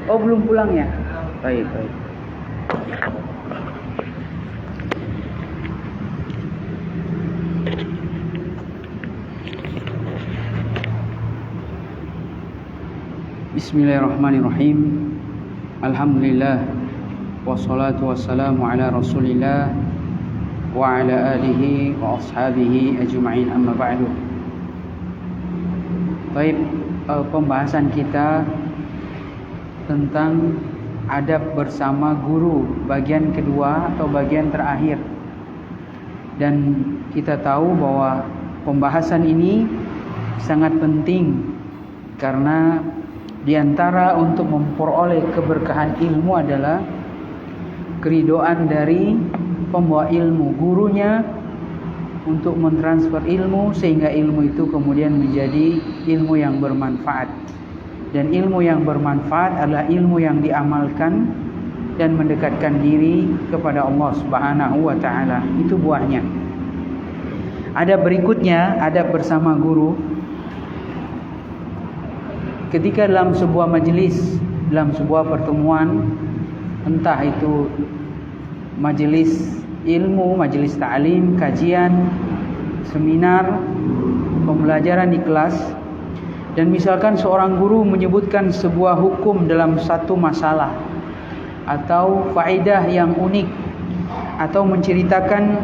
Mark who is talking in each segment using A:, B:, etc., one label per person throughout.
A: Oh, belum pulang ya? Baik. Bismillahirrahmanirrahim. Alhamdulillah, wassalatu wassalamu ala Rasulillah wa ala alihi wa ashabihi ajma'in, amma ba'du. Baik, pembahasan kita tentang adab bersama guru, bagian kedua atau bagian terakhir. Dan kita tahu bahwa pembahasan ini sangat penting karena diantara untuk memperoleh keberkahan ilmu adalah keridhaan dari pembawa ilmu, gurunya, untuk mentransfer ilmu sehingga ilmu itu kemudian menjadi ilmu yang bermanfaat. Dan ilmu yang bermanfaat adalah ilmu yang diamalkan dan mendekatkan diri kepada Allah Subhanahu wa taala. Itu buahnya. Adab berikutnya, adab bersama guru. Ketika dalam sebuah majelis, dalam sebuah pertemuan, entah itu majelis ilmu, majelis ta'lim, kajian, seminar, pembelajaran di kelas, dan misalkan seorang guru menyebutkan sebuah hukum dalam satu masalah atau faedah yang unik, atau menceritakan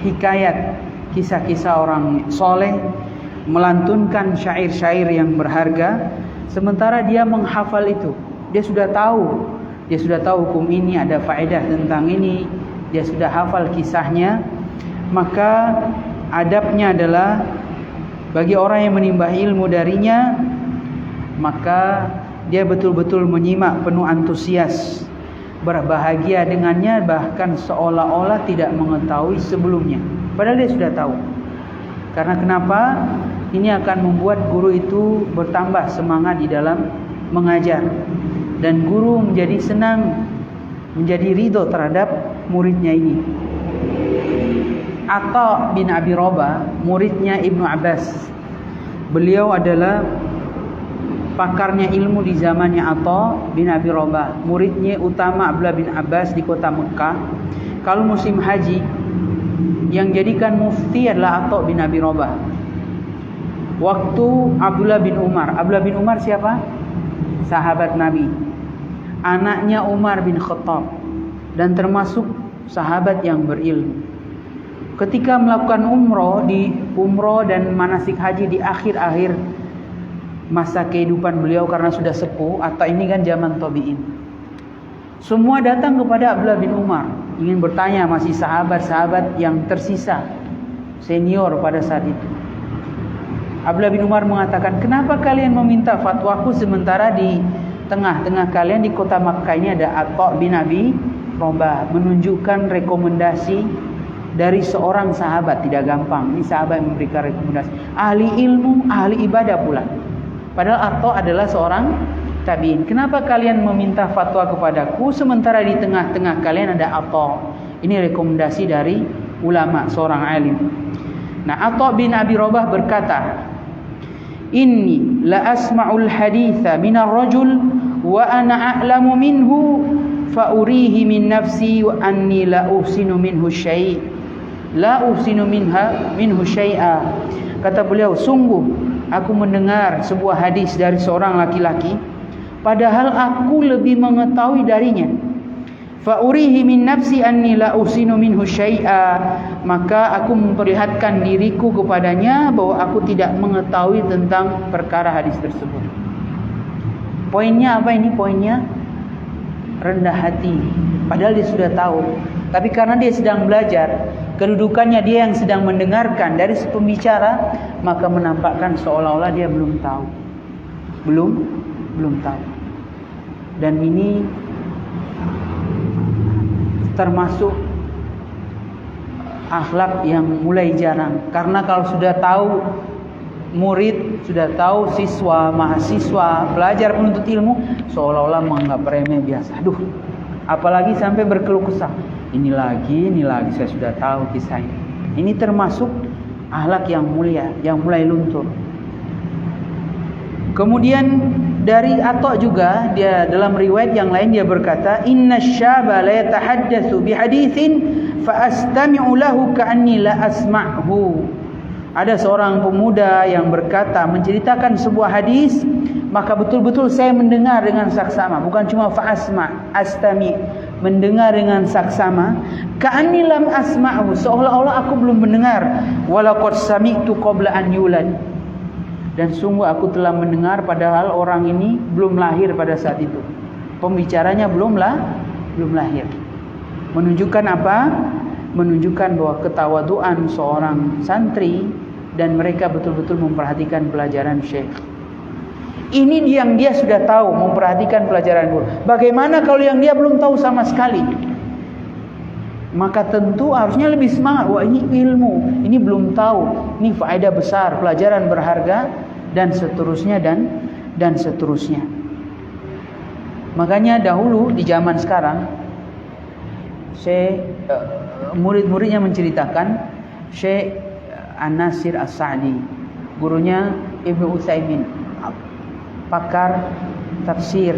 A: hikayat, kisah-kisah orang soleh, melantunkan syair-syair yang berharga, sementara dia menghafal itu, dia sudah tahu hukum ini, ada faedah tentang ini, dia sudah hafal kisahnya, maka adabnya adalah bagi orang yang menimba ilmu darinya, maka dia betul-betul menyimak penuh antusias, berbahagia dengannya, bahkan seolah-olah tidak mengetahui sebelumnya, padahal dia sudah tahu. Karena kenapa? Ini akan membuat guru itu bertambah semangat di dalam mengajar, dan guru menjadi senang, menjadi ridho terhadap muridnya ini. Atha bin Abi Rabah, muridnya Ibnu Abbas. Beliau adalah pakarnya ilmu di zamannya Atha bin Abi Rabah, muridnya utama Abdullah bin Abbas di kota Mekah. Kalau musim haji, yang jadikan mufti adalah Atha bin Abi Rabah. Waktu Abdullah bin Umar siapa? Sahabat Nabi, anaknya Umar bin Khattab, dan termasuk sahabat yang berilmu. Ketika melakukan umroh dan manasik haji di akhir-akhir masa kehidupan beliau, karena sudah sepuh, atau ini kan zaman tabi'in, semua datang kepada Abdullah bin Umar ingin bertanya, masih sahabat-sahabat yang tersisa senior pada saat itu. Abdullah bin Umar mengatakan, kenapa kalian meminta fatwaku sementara di tengah-tengah kalian di kota Makkah ini ada Atha bin Abi Rabah, menunjukkan rekomendasi dari seorang sahabat. Tidak gampang, ini sahabat yang memberikan rekomendasi, ahli ilmu, ahli ibadah pula, padahal Atha adalah seorang tabi'in. Kenapa kalian meminta fatwa kepadaku sementara di tengah-tengah kalian ada Atha? Ini rekomendasi dari ulama, seorang alim. Nah, Atha bin Abi Rabah berkata, inni la asma'ul haditha minar rajul wa ana a'lamu minhu fa urihi min nafsi wa anni la uhsinu minhu syai'a. Kata beliau, sungguh aku mendengar sebuah hadis dari seorang laki-laki, padahal aku lebih mengetahui darinya. Fa urihi min nafsi anni la uhsinu minhu syai'a, maka aku memperlihatkan diriku kepadanya bahwa aku tidak mengetahui tentang perkara hadis tersebut. Poinnya apa ini? Poinnya rendah hati, padahal dia sudah tahu, tapi karena dia sedang belajar, kedudukannya dia yang sedang mendengarkan dari pembicara, maka menampakkan seolah-olah dia belum tahu. Dan ini termasuk akhlak yang mulai jarang. Karena kalau sudah tahu murid, sudah tahu siswa, mahasiswa, pelajar penuntut ilmu, seolah-olah menganggap remeh biasa. Aduh, apalagi sampai berkeluh kesah, ini lagi saya sudah tahu kisahnya. Ini termasuk akhlak yang mulia, yang mulai luntur. Kemudian Dari Atha juga, dia dalam riwayat yang lain dia berkata, "Inna syaba la yatahaddatsu bihaditsin fa astami'u lahu ka'anni la asma'hu." Ada seorang pemuda yang berkata, menceritakan sebuah hadis, maka betul-betul saya mendengar dengan saksama, bukan cuma fa astami, mendengar dengan saksama, ka'anni lam asma'hu, seolah-olah aku belum mendengar, walaqad sami'tu qabla an yulad. Dan sungguh aku telah mendengar padahal orang ini belum lahir pada saat itu. Pembicaranya belum lahir. Menunjukkan apa? Menunjukkan bahwa ketawaduan seorang santri dan mereka betul-betul memperhatikan pelajaran syekh. Ini yang dia sudah tahu, memperhatikan pelajaran guru. Bagaimana kalau yang dia belum tahu sama sekali? Maka tentu harusnya lebih semangat. Wah, ini ilmu, ini belum tahu, ini faedah besar, pelajaran berharga, dan seterusnya dan seterusnya. Makanya dahulu di zaman sekarang, murid-muridnya menceritakan Syekh An-Nasir As-Sa'di, gurunya Ibnu Utsaimin, pakar tafsir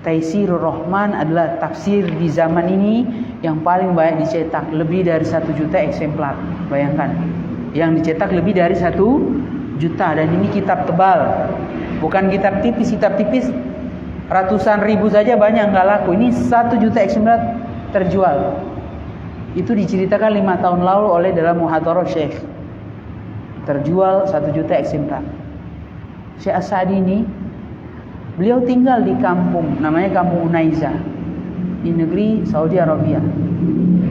A: Taisirur Rahman adalah tafsir di zaman ini yang paling banyak dicetak, lebih dari 1 juta eksemplar. Bayangkan, yang dicetak lebih dari 1 juta, dan ini kitab tebal, bukan kitab tipis. Kitab tipis ratusan ribu saja banyak nggak laku. Ini 1 juta eksemplar terjual. Itu diceritakan 5 tahun lalu oleh dalam muhadharah Syekh. Terjual 1 juta eksemplar. Syekh As-Sa'di ini, beliau tinggal di kampung, namanya Kampung Unaiza, di negeri Saudi Arabia.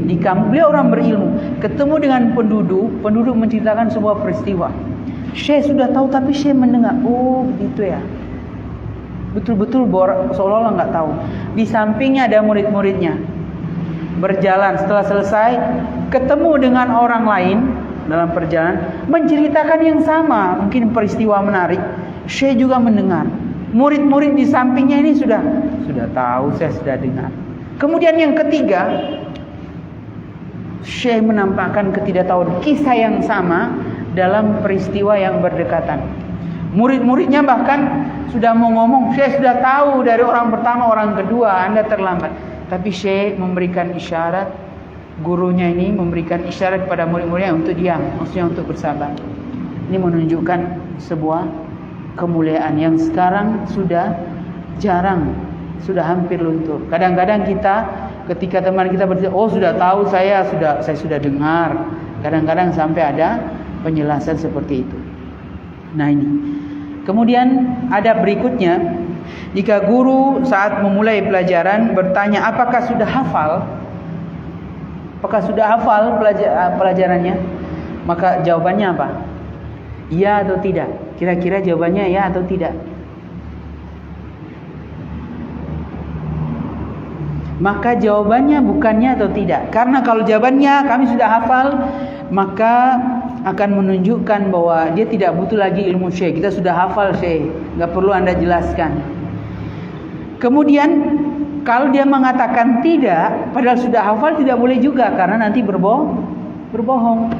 A: Di kampung, beliau orang berilmu, ketemu dengan penduduk menceritakan sebuah peristiwa. Syekh sudah tahu, tapi Syekh mendengar, oh begitu ya. Betul-betul seolah-olah nggak tahu. Di sampingnya ada murid-muridnya. Berjalan, setelah selesai, ketemu dengan orang lain dalam perjalanan, menceritakan yang sama, mungkin peristiwa menarik. Syekh juga mendengar. Murid-murid di sampingnya ini sudah tahu, saya sudah dengar. Kemudian yang ketiga, Syekh menampakkan ketidaktahuan, kisah yang sama dalam peristiwa yang berdekatan. Murid-muridnya bahkan sudah mau ngomong, Syekh sudah tahu dari orang pertama, orang kedua, Anda terlambat. Tapi Syekh memberikan isyarat, gurunya ini memberikan isyarat kepada murid-muridnya untuk diam, maksudnya untuk bersabar. Ini menunjukkan sebuah kemuliaan yang sekarang sudah jarang, sudah hampir luntur. Kadang-kadang kita ketika teman kita bercerita, oh sudah tahu, saya sudah dengar. Kadang-kadang sampai ada penjelasan seperti itu. Nah ini. Kemudian ada berikutnya, jika guru saat memulai pelajaran bertanya apakah sudah hafal? Apakah sudah hafal pelajarannya? Maka jawabannya apa? Ya atau tidak? Kira-kira jawabannya ya atau tidak? Maka jawabannya bukannya atau tidak. Karena kalau jawabannya kami sudah hafal, maka akan menunjukkan bahwa dia tidak butuh lagi ilmu Syekh. Kita sudah hafal Syekh, nggak perlu Anda jelaskan. Kemudian kalau dia mengatakan tidak, padahal sudah hafal, tidak boleh juga, karena nanti berbohong.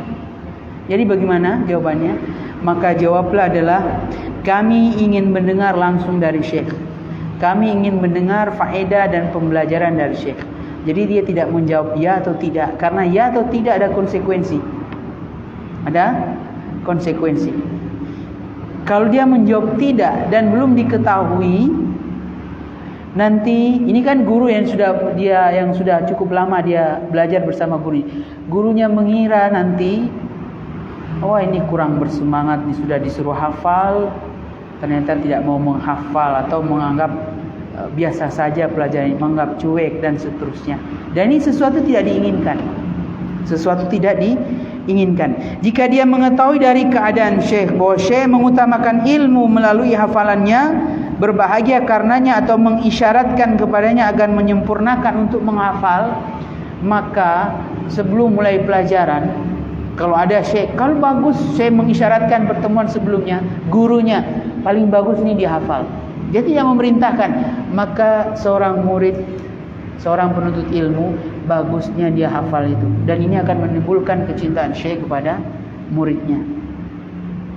A: Jadi bagaimana jawabannya? Maka jawablah adalah, kami ingin mendengar langsung dari Syekh. Kami ingin mendengar faedah dan pembelajaran dari Syekh. Jadi dia tidak menjawab ya atau tidak, karena ya atau tidak ada konsekuensi. Ada konsekuensi. Kalau dia menjawab tidak dan belum diketahui, nanti ini kan guru yang sudah cukup lama dia belajar bersama guru. Gurunya mengira nanti, oh ini kurang bersemangat, sudah disuruh hafal, ternyata tidak mau menghafal atau menganggap biasa saja pelajaran, menganggap cuek dan seterusnya. Dan ini sesuatu tidak diinginkan. Sesuatu tidak diinginkan. Jika dia mengetahui dari keadaan Syekh bahwa Syekh mengutamakan ilmu melalui hafalannya, berbahagia karenanya atau mengisyaratkan kepadanya agar menyempurnakan untuk menghafal, maka sebelum mulai pelajaran, kalau ada Syekh, kalau bagus Syekh mengisyaratkan pertemuan sebelumnya, gurunya paling bagus ini dihafal. Dia tidak memerintahkan, maka seorang murid, seorang penuntut ilmu, bagusnya dia hafal itu. Dan ini akan menimbulkan kecintaan Syekh kepada muridnya.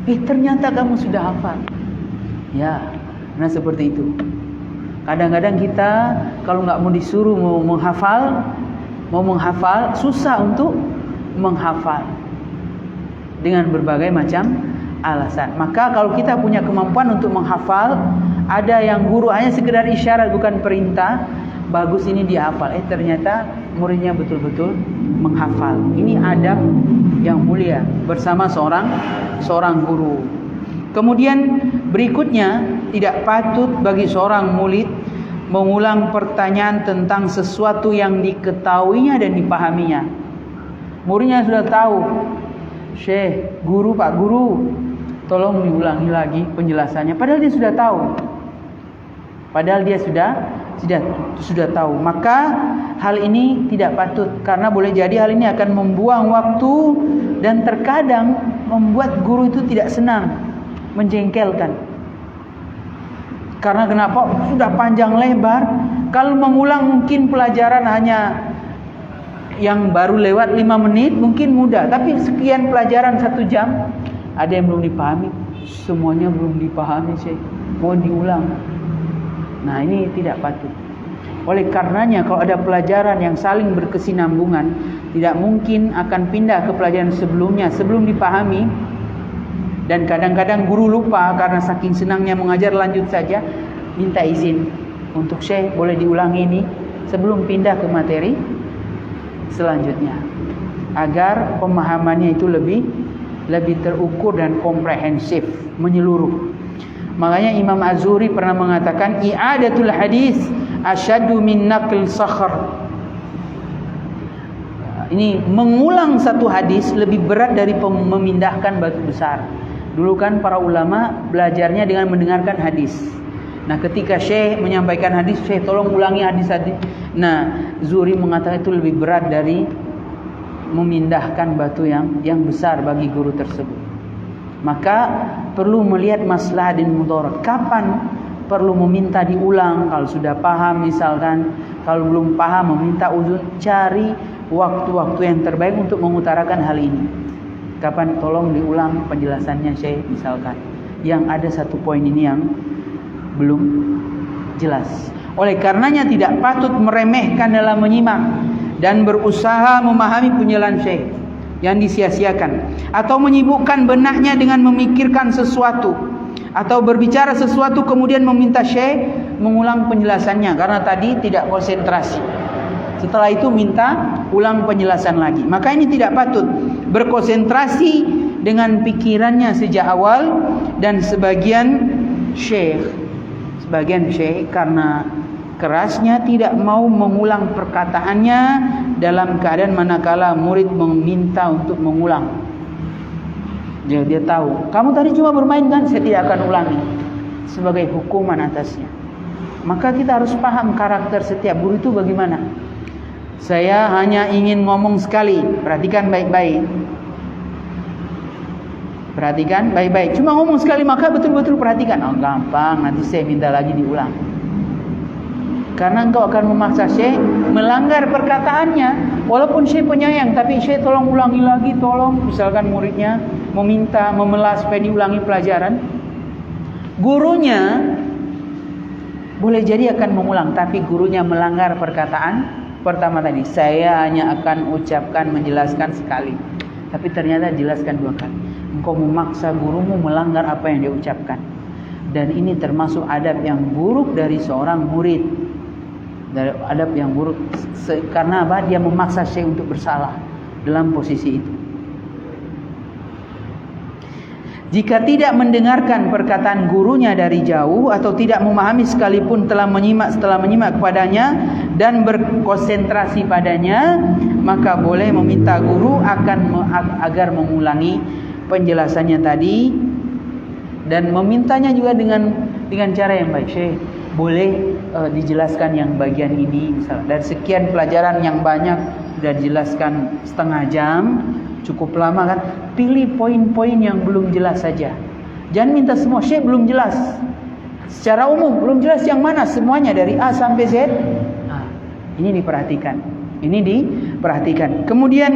A: Ternyata kamu sudah hafal. Ya, nah seperti itu. Kadang-kadang kita kalau nggak mau disuruh mau menghafal, susah untuk menghafal dengan berbagai macam alasan. Maka kalau kita punya kemampuan untuk menghafal, ada yang guru hanya sekedar isyarat bukan perintah, bagus ini dihafal. Ternyata muridnya betul-betul menghafal. Ini adab yang mulia bersama seorang guru. Kemudian berikutnya, tidak patut bagi seorang murid mengulang pertanyaan tentang sesuatu yang diketahuinya dan dipahaminya. Muridnya sudah tahu, Syekh, guru, Pak Guru, tolong diulangi lagi penjelasannya. Padahal dia sudah tahu. Padahal dia sudah tahu. Maka hal ini tidak patut, karena boleh jadi hal ini akan membuang waktu dan terkadang membuat guru itu tidak senang, menjengkelkan. Karena kenapa? Sudah panjang lebar. Kalau mengulang mungkin pelajaran hanya yang baru lewat 5 menit mungkin mudah, tapi sekian pelajaran 1 jam ada yang belum dipahami, semuanya belum dipahami, Syekh, mau diulang. Nah, ini tidak patut. Oleh karenanya kalau ada pelajaran yang saling berkesinambungan, tidak mungkin akan pindah ke pelajaran sebelumnya sebelum dipahami. Dan kadang-kadang guru lupa karena saking senangnya mengajar, lanjut saja, minta izin untuk Syekh boleh diulangi ini sebelum pindah ke materi selanjutnya, agar pemahamannya itu lebih terukur dan komprehensif, menyeluruh. Makanya Imam Az-Zuhri pernah mengatakan, i'adatul hadis asyaddu min naql sakhr. Ini mengulang satu hadis lebih berat dari memindahkan batu besar. Dulu kan para ulama belajarnya dengan mendengarkan hadis. Nah, ketika Syekh menyampaikan hadis, Syekh tolong ulangi hadis-hadis. Nah, Zuhri mengatakan itu lebih berat dari memindahkan batu yang besar bagi guru tersebut. Maka perlu melihat maslahat dan mudarat. Kapan perlu meminta diulang? Kalau sudah paham misalkan, kalau belum paham meminta uzur. Cari waktu-waktu yang terbaik untuk mengutarakan hal ini. Kapan tolong diulang penjelasannya Syekh misalkan, yang ada satu poin ini yang belum jelas. Oleh karenanya tidak patut meremehkan dalam menyimak dan berusaha memahami penjelasan Syekh yang disia-siakan, atau menyibukkan benaknya dengan memikirkan sesuatu atau berbicara sesuatu kemudian meminta Syekh mengulang penjelasannya karena tadi tidak konsentrasi. Setelah itu minta ulang penjelasan lagi. Maka ini tidak patut. Berkonsentrasi dengan pikirannya sejak awal. Dan sebagian syekh karena kerasnya tidak mau mengulang perkataannya dalam keadaan manakala murid meminta untuk mengulang. Jadi dia tahu, kamu tadi cuma bermain kan, saya tidak akan ulangi, sebagai hukuman atasnya. Maka kita harus paham karakter setiap guru itu bagaimana. Saya hanya ingin ngomong sekali, perhatikan baik-baik. Perhatikan baik-baik. Cuma ngomong sekali, maka betul-betul perhatikan. Oh, gampang, nanti saya minta lagi diulang. Karena engkau akan memaksa Syekh melanggar perkataannya. Walaupun Syekh penyayang, tapi Syekh tolong ulangi lagi, tolong. Misalkan muridnya meminta, memelas supaya diulangi pelajaran. Gurunya boleh jadi akan mengulang, tapi gurunya melanggar perkataan pertama tadi. Saya hanya akan ucapkan, menjelaskan sekali, tapi ternyata jelaskan 2 kali. Engkau memaksa gurumu melanggar apa yang dia ucapkan. Dan ini termasuk adab yang buruk dari seorang murid. Dari adab yang buruk. Karena apa? Dia memaksa Syekh untuk bersalah dalam posisi itu. Jika tidak mendengarkan perkataan gurunya dari jauh atau tidak memahami sekalipun setelah menyimak kepadanya dan berkonsentrasi padanya, maka boleh meminta guru agar mengulangi penjelasannya tadi, dan memintanya juga dengan cara yang baik. Syekh, boleh dijelaskan yang bagian ini, misalnya dari sekian pelajaran yang banyak sudah dijelaskan setengah jam, cukup lama kan, pilih poin-poin yang belum jelas saja. Jangan minta semua. Syekh belum jelas secara umum, belum jelas yang mana, semuanya dari A sampai Z. Nah, ini diperhatikan. Kemudian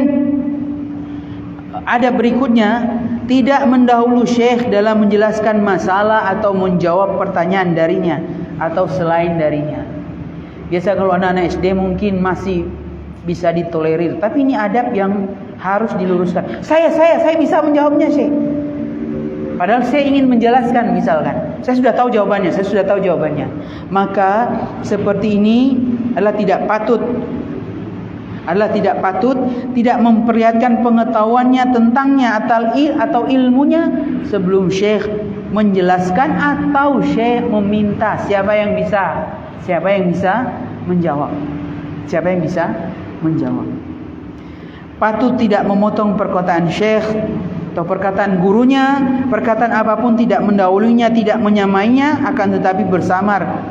A: ada berikutnya, tidak mendahului syekh dalam menjelaskan masalah atau menjawab pertanyaan darinya atau selain darinya. Biasa kalau anak-anak SD mungkin masih bisa ditolerir, tapi ini adab yang harus diluruskan. Saya bisa menjawabnya, Syekh. Padahal saya ingin menjelaskan, misalkan saya sudah tahu jawabannya. Maka seperti ini adalah tidak patut, tidak memperlihatkan pengetahuannya tentangnya atau ilmunya sebelum syekh menjelaskan atau syekh meminta. Siapa yang bisa menjawab? Patut tidak memotong perkataan syekh atau perkataan gurunya. Perkataan apapun tidak mendahulunya, tidak menyamainya, akan tetapi bersabar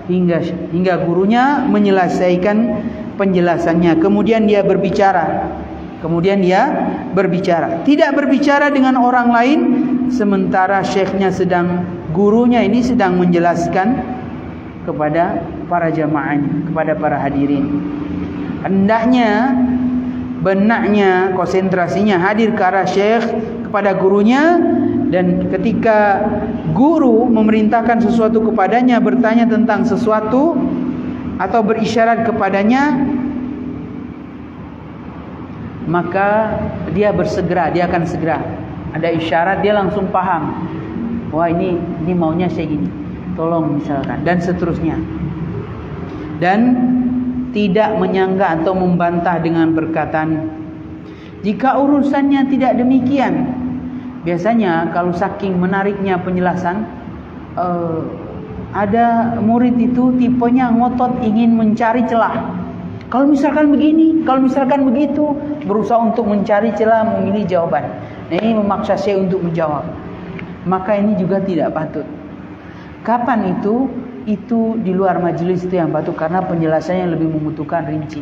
A: hingga gurunya menyelesaikan penjelasannya. Kemudian dia berbicara. Tidak berbicara dengan orang lain sementara gurunya ini sedang menjelaskan kepada para jamaahnya, kepada para hadirin. Hendaknya benaknya, konsentrasinya hadir ke arah syekh, kepada gurunya, dan ketika guru memerintahkan sesuatu kepadanya, bertanya tentang sesuatu atau berisyarat kepadanya, maka dia akan segera. Ada isyarat dia langsung paham. Wah, ini maunya saya gini. Tolong misalkan, dan seterusnya. Dan tidak menyanggah atau membantah dengan perkataan. Jika urusannya tidak demikian, biasanya kalau saking menariknya penjelasan, ada murid itu tipenya ngotot ingin mencari celah. Kalau misalkan begini, kalau misalkan begitu, berusaha untuk mencari celah, memilih jawaban. Nah, ini memaksa saya untuk menjawab. Maka ini juga tidak patut. Kapan itu? Itu di luar majelis itu yang patut, karena penjelasannya lebih membutuhkan rinci.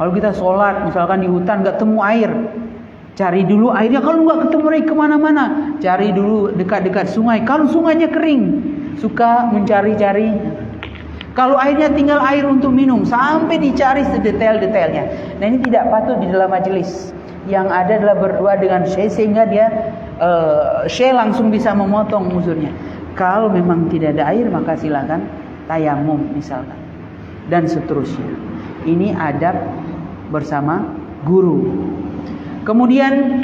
A: Kalau kita sholat misalkan di hutan gak temu air, cari dulu airnya. Kalau gak ketemu air kemana-mana, cari dulu dekat-dekat sungai. Kalau sungainya kering, suka mencari-cari. Kalau airnya tinggal air untuk minum, sampai dicari sedetail-detailnya. Nah, ini tidak patut di dalam majelis. Yang ada adalah berdua dengan syekh, sehingga dia syekh langsung bisa memotong uzurnya. Kalau memang tidak ada air, maka silakan tayamum misalkan, dan seterusnya. Ini adab bersama guru. Kemudian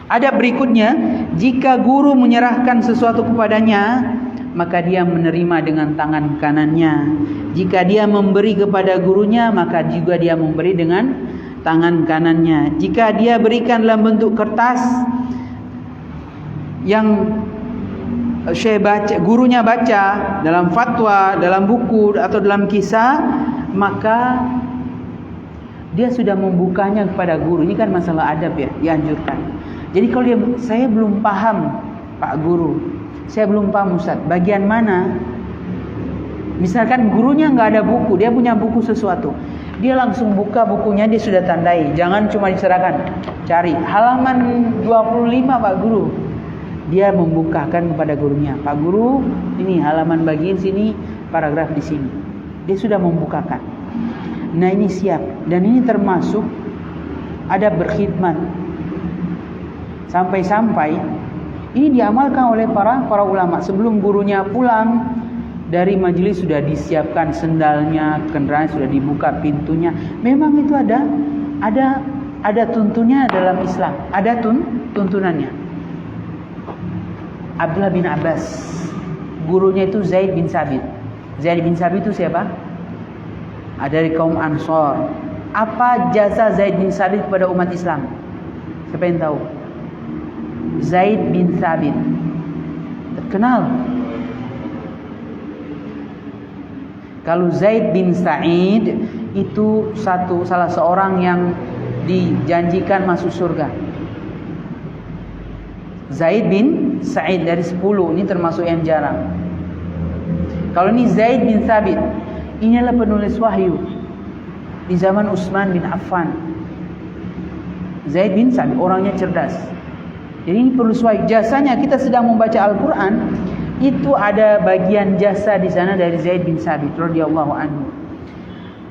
A: adab berikutnya, jika guru menyerahkan sesuatu kepadanya, maka dia menerima dengan tangan kanannya. Jika dia memberi kepada gurunya, maka juga dia memberi dengan tangan kanannya. Jika dia berikan dalam bentuk kertas yang gurunya baca dalam fatwa, dalam buku atau dalam kisah, maka dia sudah membukanya kepada guru. Ini kan masalah adab ya, dianjurkan. Jadi kalau saya belum paham Pak Guru, saya belum paham Ustaz, bagian mana? Misalkan gurunya nggak ada buku, dia punya buku sesuatu, dia langsung buka bukunya, dia sudah tandai. Jangan cuma diserahkan, cari halaman 25 Pak Guru. Dia membukakan kepada gurunya, Pak Guru, ini halaman bagian sini, paragraf di sini. Dia sudah membukakan. Nah, ini siap, dan ini termasuk ada berkhidmat. Sampai-sampai ini diamalkan oleh para ulama. Sebelum gurunya pulang dari majelis sudah disiapkan sendalnya, kendaraan sudah dibuka pintunya. Memang itu ada tuntunnya dalam Islam, ada tuntunannya. Abdullah bin Abbas, gurunya itu Zaid bin Sabit. Zaid bin Sabit itu siapa? Ada dari kaum Ansor. Apa jasa Zaid bin Sabit kepada umat Islam? Siapa yang tahu? Zaid bin Sabit terkenal. Kalau Zaid bin Sa'id itu salah seorang yang dijanjikan masuk surga. Zaid bin Sa'id dari 10, ini termasuk yang jarang. Kalau ini Zaid bin Sabit, ini adalah penulis wahyu di zaman Utsman bin Affan. Zaid bin Sabit orangnya cerdas. Jadi ini penulis wahyu. Jasanya kita sedang membaca Al-Quran, itu ada bagian jasa di sana dari Zaid bin Sabit radhiyallahu anhu.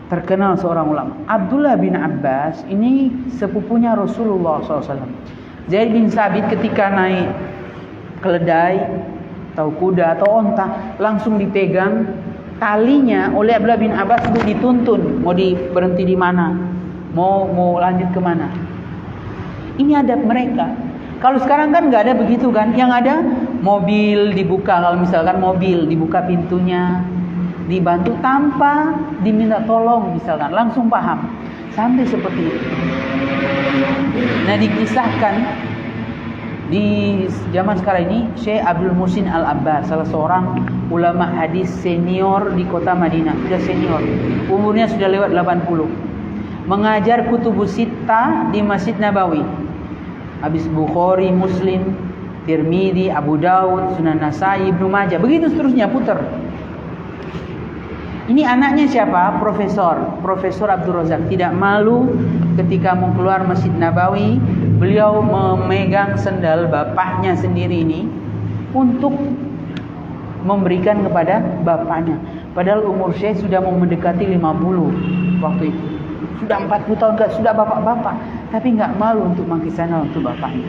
A: terkenal seorang ulama. Abdullah bin Abbas ini sepupunya Rasulullah SAW. Zaid bin Sabit ketika naik keledai atau kuda atau onta langsung dipegang talinya oleh Abdullah bin Abbas untuk dituntun, mau berhenti di mana, mau lanjut kemana. Ini adab mereka. Kalau sekarang kan nggak ada begitu kan, yang ada mobil dibuka, kalau misalkan mobil dibuka pintunya, dibantu tanpa diminta tolong misalkan, langsung paham, sampai seperti itu. Nah, dikisahkan di zaman sekarang ini Syekh Abdul Muhsin Al-Abbas, salah seorang ulama hadis senior di kota Madinah, sudah senior, umurnya sudah lewat 80, mengajar kutubus sittah di Masjid Nabawi, habis Bukhari, Muslim, Tirmidzi, Abu Daud, Sunan Nasai, Ibnu Majah, begitu seterusnya putar. Ini anaknya siapa? Profesor Abdul Razak. Tidak malu ketika mau keluar Masjid Nabawi, beliau memegang sendal bapaknya sendiri ini untuk memberikan kepada bapaknya. Padahal umur Syekh sudah mau mendekati 50 waktu itu. Sudah 40 tahun, sudah bapak-bapak, tapi nggak malu untuk mengangkat sandal untuk bapaknya.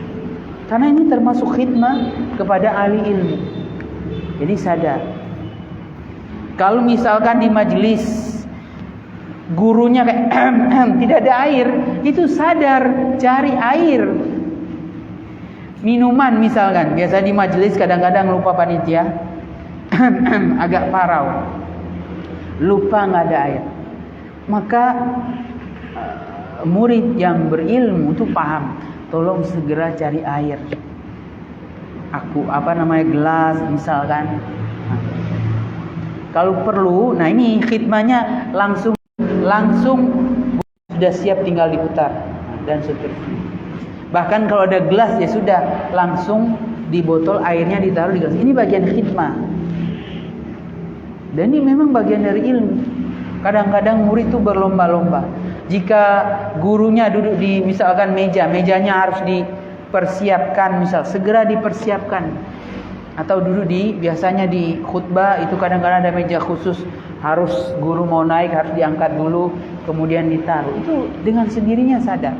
A: Karena ini termasuk khidmah kepada ahli ilmu. Jadi sadar. Kalau misalkan di majelis gurunya kayak tidak ada air, itu sadar cari air. Minuman misalkan, biasa di majelis kadang-kadang lupa panitia, agak parau, lupa nggak ada air. Maka murid yang berilmu itu paham, tolong segera cari air. Gelas misalkan. Kalau perlu, nah ini khidmahnya langsung sudah siap tinggal diputar dan seterusnya. Bahkan kalau ada gelas ya sudah langsung di botol airnya ditaruh di gelas. Ini bagian khidmah. Dan ini memang bagian dari ilmu. Kadang-kadang murid itu berlomba-lomba. Jika gurunya duduk di misalkan mejanya harus dipersiapkan, misal segera dipersiapkan. Atau duduk biasanya di khutbah itu kadang-kadang ada meja khusus, harus guru mau naik harus diangkat dulu kemudian ditaruh. Itu dengan sendirinya sadar.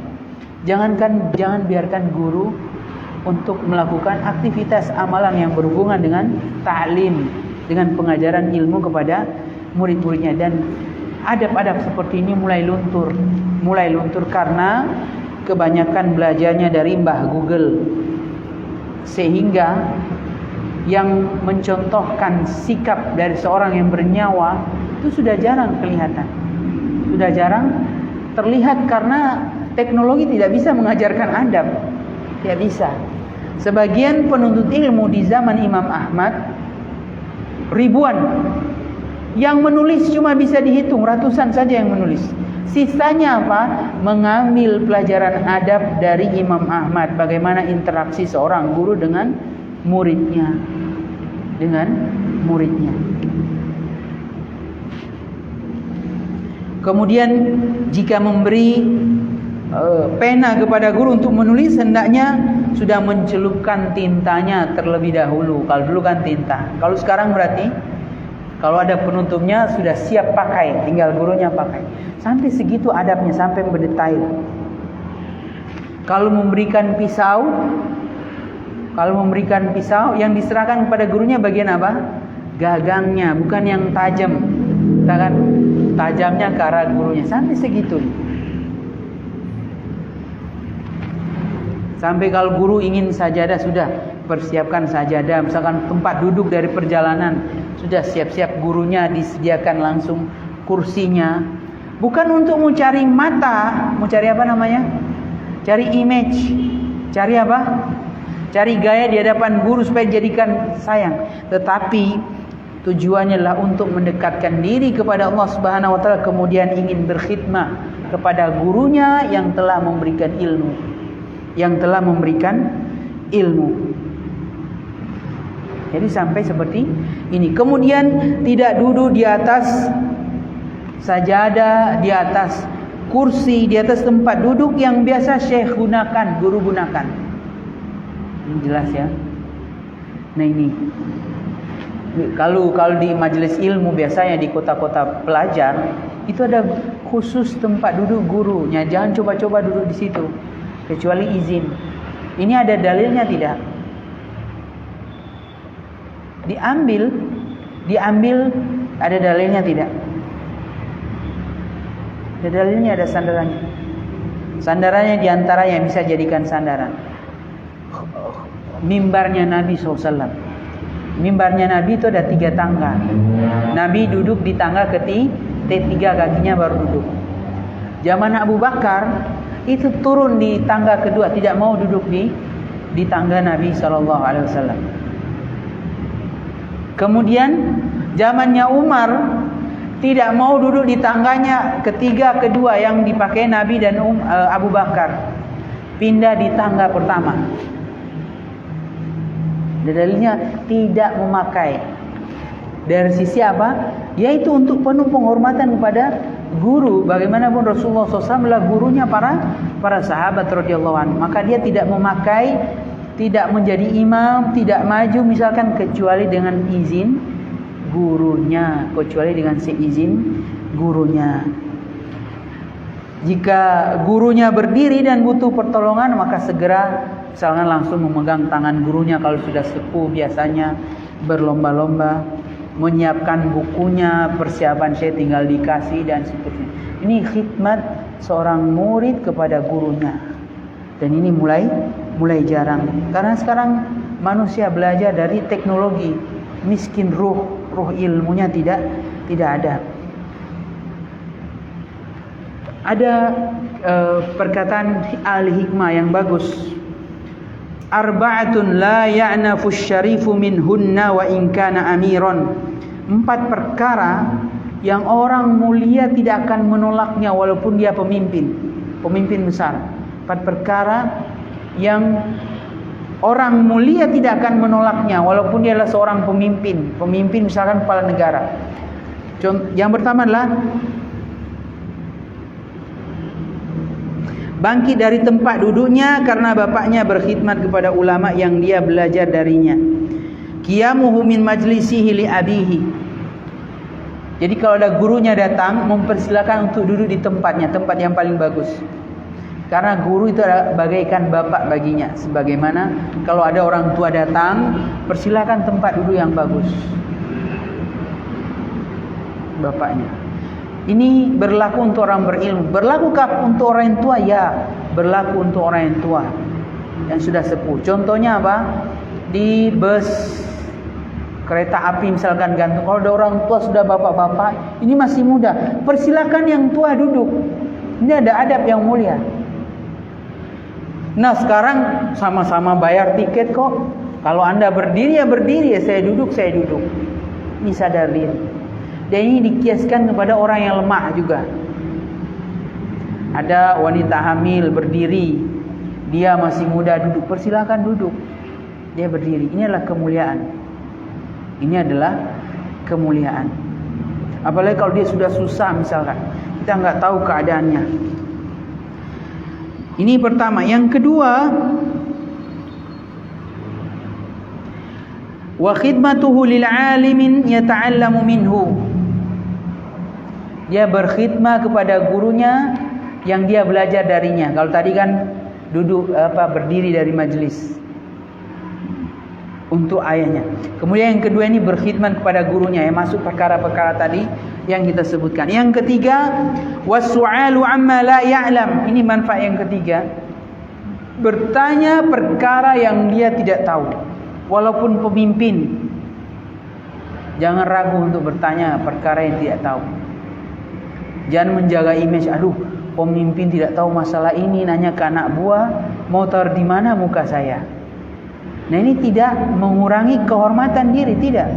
A: Jangan biarkan guru untuk melakukan aktivitas amalan yang berhubungan dengan ta'lim, dengan pengajaran ilmu kepada murid-muridnya. Dan adab-adab seperti ini mulai luntur karena kebanyakan belajarnya dari Mbah Google, sehingga yang mencontohkan sikap dari seorang yang bernyawa itu sudah jarang kelihatan, sudah jarang terlihat karena teknologi tidak bisa mengajarkan adab, tidak bisa. Sebagian penuntut ilmu di zaman Imam Ahmad ribuan, yang menulis cuma bisa dihitung, ratusan saja yang menulis. Sisanya apa? Mengambil pelajaran adab dari Imam Ahmad, bagaimana interaksi seorang guru dengan muridnya. Kemudian jika memberi pena kepada guru untuk menulis, hendaknya sudah mencelupkan tintanya terlebih dahulu. Kalau dulu kan tinta, kalau sekarang berarti kalau ada penutupnya sudah siap pakai, tinggal gurunya pakai. Sampai segitu adabnya, sampai berdetail. Kalau memberikan pisau yang diserahkan kepada gurunya bagian apa? Gagangnya, bukan yang tajam. Kan tajamnya ke arah gurunya. Sampai segitu. Sampai kalau guru ingin sajadah, sudah persiapkan sajadah. Misalkan tempat duduk dari perjalanan, sudah siap-siap gurunya disediakan langsung kursinya. Bukan untuk mencari mata, mencari apa namanya? Cari image. Cari apa? Cari gaya di hadapan guru supaya jadikan sayang. Tetapi tujuannya adalah untuk mendekatkan diri kepada Allah Subhanahu wa taala, kemudian ingin berkhidmah kepada gurunya yang telah memberikan ilmu. Jadi sampai seperti ini. Kemudian tidak duduk di atas sajadah, di atas kursi, di atas tempat duduk yang biasa Syekh gunakan, guru gunakan. Ini jelas ya. Nah ini kalau di majelis ilmu biasanya di kota-kota pelajar itu ada khusus tempat duduk gurunya. Jangan coba-coba duduk di situ kecuali izin. Ini ada dalilnya tidak? Diambil ada dalilnya tidak? Ada dalilnya, ada sandarannya. Sandarannya diantara yang bisa jadikan sandaran, mimbarnya Nabi SAW. Mimbarnya Nabi itu ada 3 tangga. Nabi duduk di tangga ketiga, kakinya baru duduk. Zaman Abu Bakar itu turun di tangga kedua, tidak mau duduk di tangga Nabi SAW. Kemudian zamannya Umar tidak mau duduk di tangganya ketiga kedua yang dipakai Nabi dan Abu Bakar, pindah di tangga pertama. Dalilnya tidak memakai. Dari sisi apa? Yaitu untuk penuh penghormatan kepada guru. Bagaimanapun Rasulullah SAW adalah gurunya para sahabat radhiyallahu anhu. Maka dia tidak memakai, tidak menjadi imam, tidak maju misalkan kecuali dengan izin gurunya, kecuali dengan seizin gurunya. Jika gurunya berdiri dan butuh pertolongan, maka segera misalkan langsung memegang tangan gurunya. Kalau sudah sepuh biasanya berlomba-lomba menyiapkan bukunya, persiapan saya tinggal dikasih dan seterusnya. Ini khidmat seorang murid kepada gurunya. Dan ini mulai jarang. Karena sekarang manusia belajar dari teknologi, miskin ruh ilmunya tidak ada. Ada perkataan ahli hikmah yang bagus. Arba'atun la ya'nafu syarifu minhunna wa in kana amiran. 4 perkara yang orang mulia tidak akan menolaknya walaupun dia pemimpin besar. 4 perkara yang orang mulia tidak akan menolaknya walaupun dia adalah seorang pemimpin misalkan kepala negara. Yang pertama adalah bangkit dari tempat duduknya karena bapaknya berkhidmat kepada ulama yang dia belajar darinya. Qiyamuhu min majlisihi li abihi. Jadi kalau ada gurunya datang, mempersilakan untuk duduk di tempatnya, tempat yang paling bagus. Karena guru itu adalah bagaikan bapak baginya. Sebagaimana kalau ada orang tua datang, persilakan tempat duduk yang bagus. Bapaknya. Ini berlaku untuk orang berilmu. Berlakukah untuk orang yang tua? Ya, berlaku untuk orang yang tua yang sudah sepuh. Contohnya apa? Di bus kereta api misalkan gantung. Kalau ada orang tua sudah bapak-bapak, ini masih muda, persilakan yang tua duduk. Ini ada adab yang mulia. Nah sekarang sama-sama bayar tiket kok. Kalau anda berdiri ya berdiri, ya saya duduk. Ini sadar diri. Dan ini dikiaskan kepada orang yang lemah juga. Ada wanita hamil berdiri, dia masih muda duduk, persilakan duduk. Dia berdiri. Ini adalah kemuliaan. Apalagi kalau dia sudah susah misalkan, kita nggak tahu keadaannya. Ini pertama. Yang kedua, wa khidmatuhu lil 'alimin yata'allamu minhu. Dia berkhidmat kepada gurunya yang dia belajar darinya. Kalau tadi kan berdiri dari majelis untuk ayahnya. Kemudian yang kedua ini berkhidmat kepada gurunya, yang masuk perkara-perkara tadi yang kita sebutkan. Yang ketiga, wasu'alu amma la ya'lam. Ini manfaat yang ketiga. Bertanya perkara yang dia tidak tahu. Walaupun pemimpin, jangan ragu untuk bertanya perkara yang tidak tahu. Jangan menjaga image. Aduh, pemimpin tidak tahu masalah ini, nanya ke anak buah, mau taruh di mana muka saya. Nah ini tidak mengurangi kehormatan diri, tidak.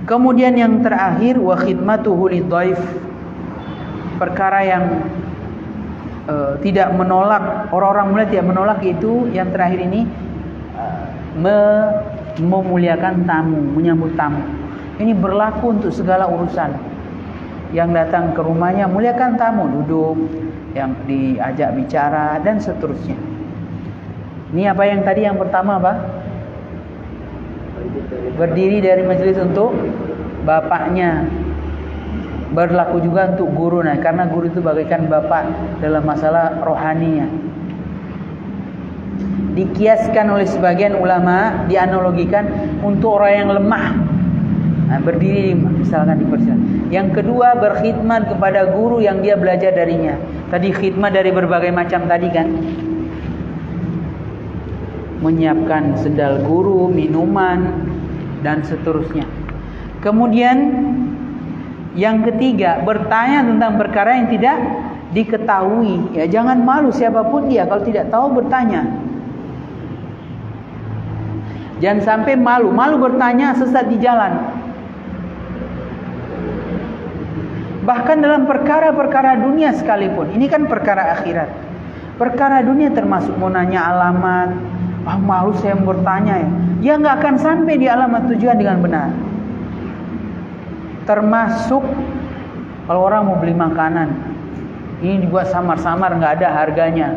A: Kemudian yang terakhir, wa khidmatuhu lidhaif. Perkara yang tidak menolak, orang-orang mulia tidak menolak, itu yang terakhir ini memuliakan tamu, menyambut tamu. Ini berlaku untuk segala urusan. Yang datang ke rumahnya, muliakan tamu, duduk, yang diajak bicara dan seterusnya. Ini apa yang tadi yang pertama apa? Berdiri dari majelis untuk bapaknya. Berlaku juga untuk guru, nah, karena guru itu bagaikan bapak dalam masalah rohaninya. Dikiaskan oleh sebagian ulama, dianalogikan untuk orang yang lemah, nah, berdiri misalkan di persidangan. Yang kedua, berkhidmat kepada guru yang dia belajar darinya. Tadi khidmat dari berbagai macam tadi kan, menyiapkan sendal guru, minuman, dan seterusnya. Kemudian yang ketiga, bertanya tentang perkara yang tidak diketahui. Ya, jangan malu siapapun dia, kalau tidak tahu bertanya. Jangan sampai malu bertanya sesat di jalan. Bahkan dalam perkara-perkara dunia sekalipun, ini kan perkara akhirat. Perkara dunia termasuk mau nanya alamat, malu saya bertanya ya. Ya nggak akan sampai di alamat tujuan dengan benar. Termasuk kalau orang mau beli makanan, ini dibuat samar-samar, nggak ada harganya,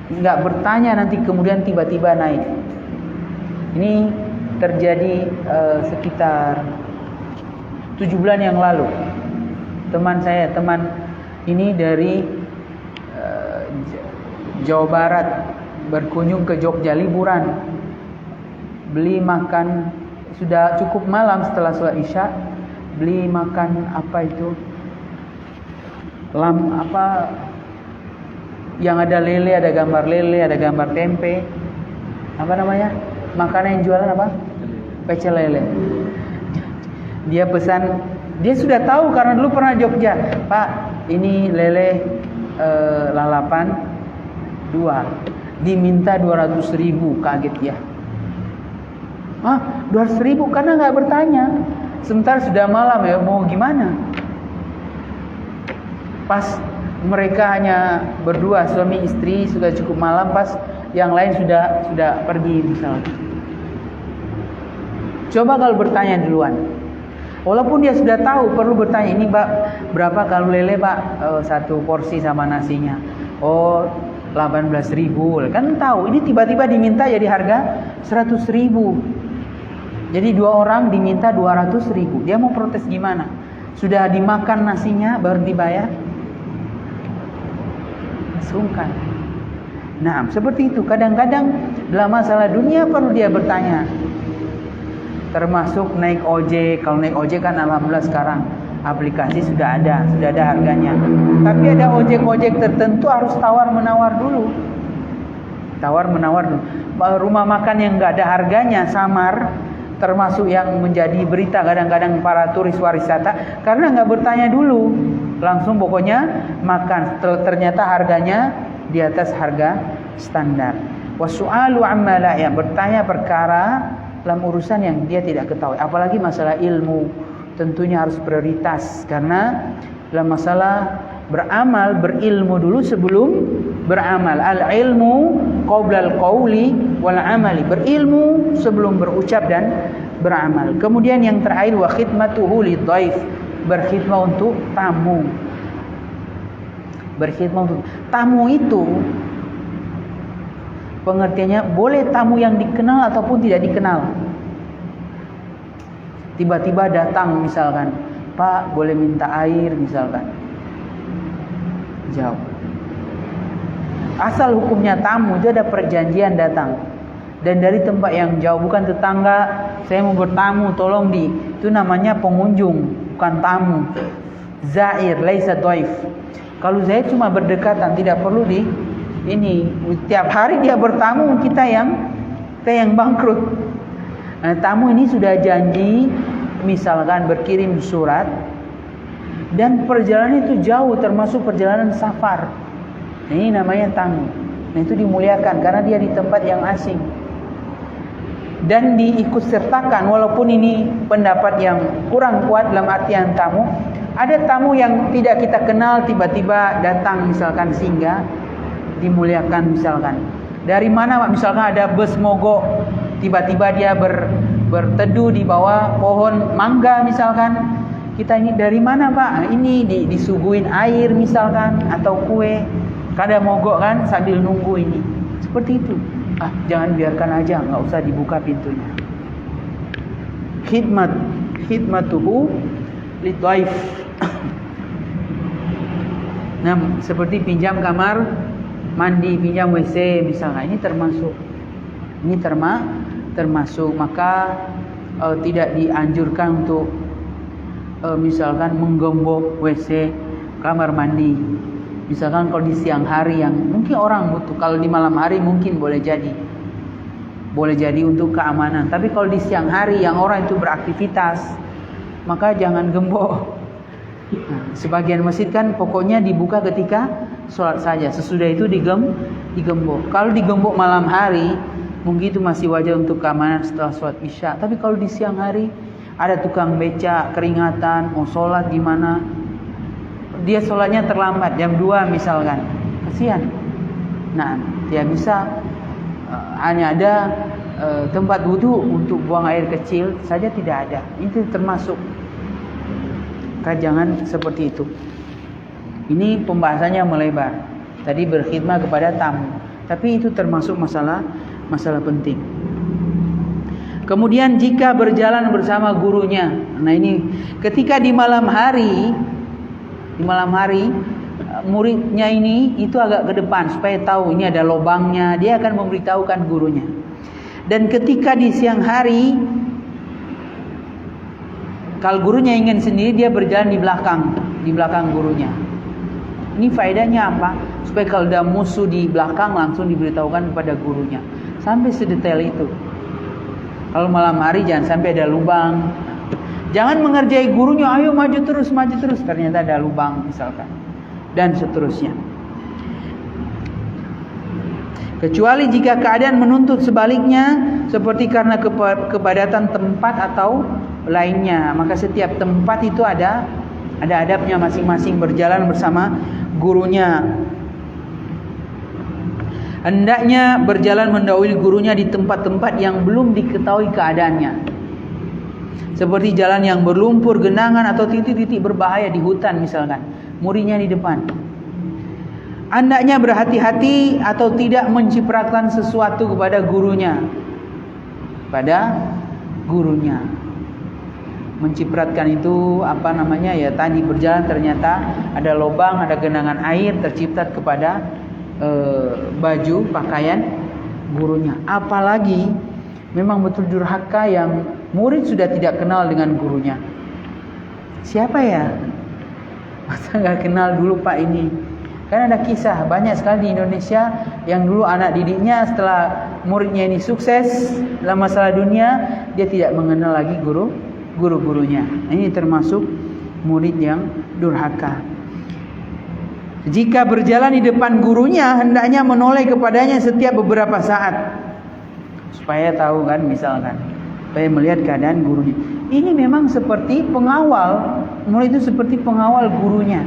A: nggak bertanya, nanti kemudian tiba-tiba naik. Ini terjadi sekitar 7 bulan yang lalu. Teman ini dari Jawa Barat berkunjung ke Jogja liburan, beli makan, sudah cukup malam setelah sholat isya, beli makan apa itu, yang ada lele, ada gambar lele, ada gambar tempe, apa namanya, makanan yang jualan apa, pecel lele. Dia pesan, dia sudah tahu karena dulu pernah Jogja. Pak, ini lele lalapan 2, diminta 200.000. Kaget ya. 200.000 karena nggak bertanya. Sebentar sudah malam ya, mau gimana? Pas mereka hanya berdua, suami istri, sudah cukup malam, pas yang lain sudah pergi misalnya. Coba kalau bertanya duluan. Walaupun dia sudah tahu, perlu bertanya, ini Pak, berapa kalau lele Pak? Satu porsi sama nasinya. 18.000. Kan tahu, ini tiba-tiba diminta jadi harga 100.000. Jadi 2 orang diminta 200.000. Dia mau protes gimana? Sudah dimakan nasinya baru dibayar? Sungkan. Nah, seperti itu. Kadang-kadang dalam masalah dunia perlu dia bertanya. Termasuk naik ojek. Kalau naik ojek kan alhamdulillah sekarang aplikasi sudah ada harganya. Tapi ada ojek-ojek tertentu harus tawar-menawar dulu. Tawar-menawar dulu. Rumah makan yang nggak ada harganya, samar, termasuk yang menjadi berita kadang-kadang para turis wisata, karena nggak bertanya dulu, langsung pokoknya makan, ternyata harganya di atas harga standar. Wasu'alu amma la ya, bertanya perkara dalam urusan yang dia tidak ketahui, apalagi masalah ilmu, tentunya harus prioritas, karena dalam masalah beramal, berilmu dulu sebelum beramal. Al-ilmu qabla al-qawli wal amali. Berilmu sebelum berucap dan beramal. Kemudian yang terakhir, wa khidmatuhu lidhaif, berkhidmat untuk tamu. Berkhidmat untuk tamu itu pengertiannya boleh tamu yang dikenal ataupun tidak dikenal. Tiba-tiba datang misalkan, Pak boleh minta air misalkan. Jawab. Asal hukumnya tamu itu ada perjanjian datang, dan dari tempat yang jauh, bukan tetangga. Saya mau bertamu, tolong itu namanya pengunjung, bukan tamu. Zair, laisa dhaif. Kalau zair cuma berdekatan, tidak perlu ini tiap hari dia bertamu, kita yang bangkrut. Nah, tamu ini sudah janji, misalkan berkirim surat, dan perjalanan itu jauh, termasuk perjalanan safar. Ini namanya tamu. Nah, itu dimuliakan karena dia di tempat yang asing. Dan diikutsertakan, walaupun ini pendapat yang kurang kuat dalam artian tamu. Ada tamu yang tidak kita kenal, tiba-tiba datang misalkan singgah, dimuliakan misalkan. Dari mana Pak? Misalkan ada bus mogok, tiba-tiba dia berteduh di bawah pohon mangga misalkan. Kita ini dari mana Pak? Ini disuguhin air misalkan, atau kue. Kadang mogok kan sambil nunggu ini. Seperti itu. Jangan biarkan aja, nggak usah dibuka pintunya. Khidmatuhu lidhaif. Nah, seperti pinjam kamar mandi, pinjam WC misalnya, ini termasuk, maka tidak dianjurkan untuk misalkan menggembok WC, kamar mandi. Misalkan kalau di siang hari yang mungkin orang butuh, kalau di malam hari mungkin boleh jadi untuk keamanan. Tapi kalau di siang hari yang orang itu beraktivitas, maka jangan gembok. Nah, sebagian masjid kan pokoknya dibuka ketika sholat saja, sesudah itu digembok. Kalau digembok malam hari mungkin itu masih wajar untuk keamanan setelah sholat isya. Tapi kalau di siang hari ada tukang beca keringatan mau sholat di mana, dia sholatnya terlambat jam 2 misalkan, kasihan. Nah, dia bisa hanya ada tempat wudhu untuk buang air kecil saja tidak ada. Itu termasuk. Jangan seperti itu. Ini pembahasannya melebar. Tadi berkhidmat kepada tamu, tapi itu termasuk masalah penting. Kemudian jika berjalan bersama gurunya. Nah, ini ketika di malam hari muridnya ini itu agak ke depan supaya tahu ini ada lubangnya, dia akan memberitahukan gurunya. Dan ketika di siang hari, kalau gurunya ingin sendiri, dia berjalan di belakang gurunya. Ini faedahnya apa? Supaya kalau ada musuh di belakang langsung diberitahukan kepada gurunya. Sampai sedetail itu. Kalau malam hari jangan sampai ada lubang. Jangan mengerjai gurunya, ayo maju terus. Ternyata ada lubang misalkan. Dan seterusnya. Kecuali jika keadaan menuntut sebaliknya, seperti karena kepadatan tempat atau lainnya, maka setiap tempat itu ada adabnya masing-masing, berjalan bersama gurunya. Hendaknya berjalan mendahului gurunya di tempat-tempat yang belum diketahui keadaannya, seperti jalan yang berlumpur, genangan atau titik-titik berbahaya di hutan misalkan. Muridnya di depan. Hendaknya berhati-hati atau tidak mencipratkan sesuatu kepada gurunya. Mencipratkan itu ya tadi berjalan ternyata ada lubang, ada genangan air terciprat kepada baju pakaian gurunya. Apalagi memang betul durhaka yang murid sudah tidak kenal dengan gurunya. Siapa ya? Masa nggak kenal dulu Pak ini? Kan ada kisah banyak sekali di Indonesia yang dulu anak didiknya setelah muridnya ini sukses dalam masalah dunia, dia tidak mengenal lagi guru-gurunya. Ini termasuk murid yang durhaka. Jika berjalan di depan gurunya, hendaknya menoleh kepadanya setiap beberapa saat, supaya tahu kan, misalkan, supaya melihat keadaan gurunya. Ini memang seperti pengawal, murid itu seperti pengawal gurunya.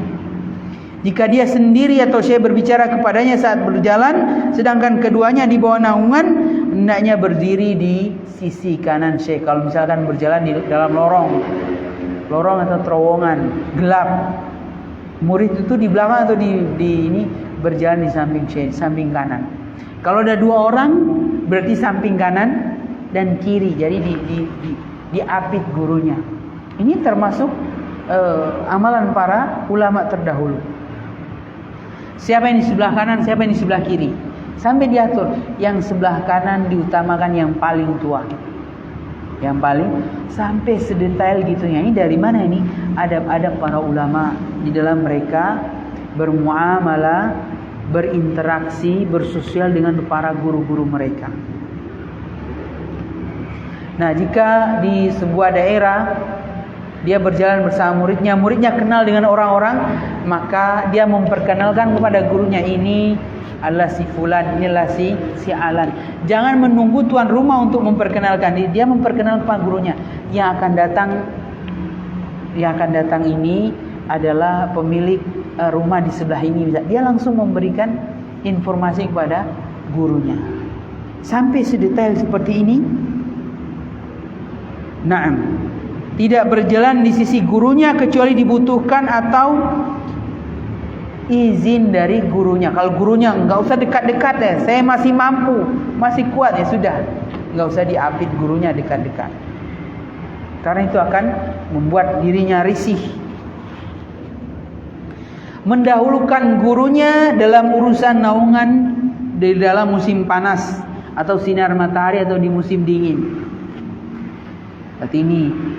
A: Jika dia sendiri atau syekh berbicara kepadanya saat berjalan, sedangkan keduanya di bawah naungan, hendaknya berdiri di sisi kanan syekh. Kalau misalkan berjalan di dalam lorong atau terowongan gelap, murid itu di belakang atau di ini berjalan di samping syekh, samping kanan. Kalau ada 2 orang, berarti samping kanan dan kiri. Jadi diapit gurunya. Ini termasuk amalan para ulama terdahulu. Siapa yang di sebelah kanan, siapa yang di sebelah kiri, sampai diatur. Yang sebelah kanan diutamakan yang paling tua, yang paling, sampai sedetail gitunya. Ini dari mana ini? Adab-adab para ulama di dalam mereka bermuamalah, berinteraksi, bersosial dengan para guru-guru mereka. Nah, jika di sebuah daerah dia berjalan bersama muridnya kenal dengan orang-orang, maka dia memperkenalkan kepada gurunya, ini adalah si fulan, inilah si alan. Jangan menunggu tuan rumah untuk memperkenalkan. Dia memperkenalkan kepada gurunya. Yang akan datang ini adalah pemilik rumah di sebelah ini. Dia langsung memberikan informasi kepada gurunya. Sampai sedetail seperti ini. Naam. Tidak berjalan di sisi gurunya kecuali dibutuhkan atau izin dari gurunya. Kalau gurunya nggak usah dekat-dekat deh, saya masih mampu, masih kuat, ya sudah, nggak usah diapit gurunya dekat-dekat. Karena itu akan membuat dirinya risih. Mendahulukan gurunya dalam urusan naungan di dalam musim panas atau sinar matahari atau di musim dingin.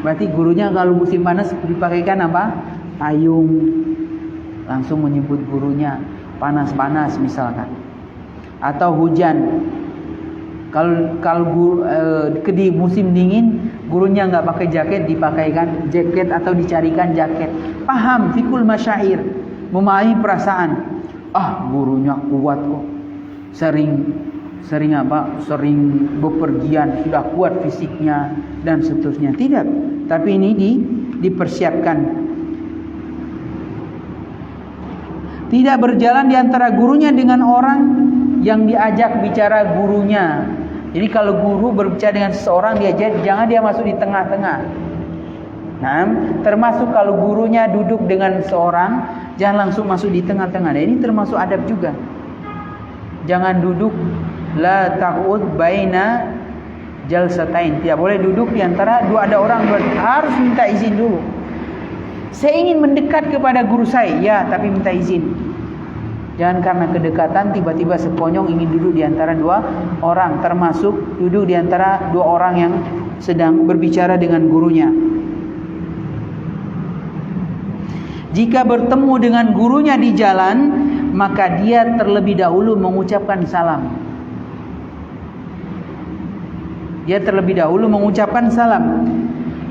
A: Berarti gurunya kalau musim panas dipakaikan apa? Payung. Langsung menyebut gurunya, panas-panas misalkan. Atau hujan. Kalau di musim dingin gurunya nggak pakai jaket, dipakaikan jaket atau dicarikan jaket. Paham fikul masyair, memahami perasaan. Gurunya kuat kok. Sering bepergian, sudah kuat fisiknya dan seterusnya. Tidak, tapi ini dipersiapkan. Tidak berjalan di antara gurunya dengan orang yang diajak bicara gurunya. Jadi kalau guru berbicara dengan seseorang, jangan dia masuk di tengah-tengah. Nah, termasuk kalau gurunya duduk dengan seseorang, jangan langsung masuk di tengah-tengah. Nah, ini termasuk adab juga. Jangan duduk la taqud baina jalsatain. Tidak boleh duduk di antara ada orang, harus minta izin dulu. Saya ingin mendekat kepada guru saya, ya, tapi minta izin. Jangan karena kedekatan tiba-tiba seponyong ingin duduk di antara dua orang, termasuk duduk di antara dua orang yang sedang berbicara dengan gurunya. Jika bertemu dengan gurunya di jalan, maka dia terlebih dahulu mengucapkan salam.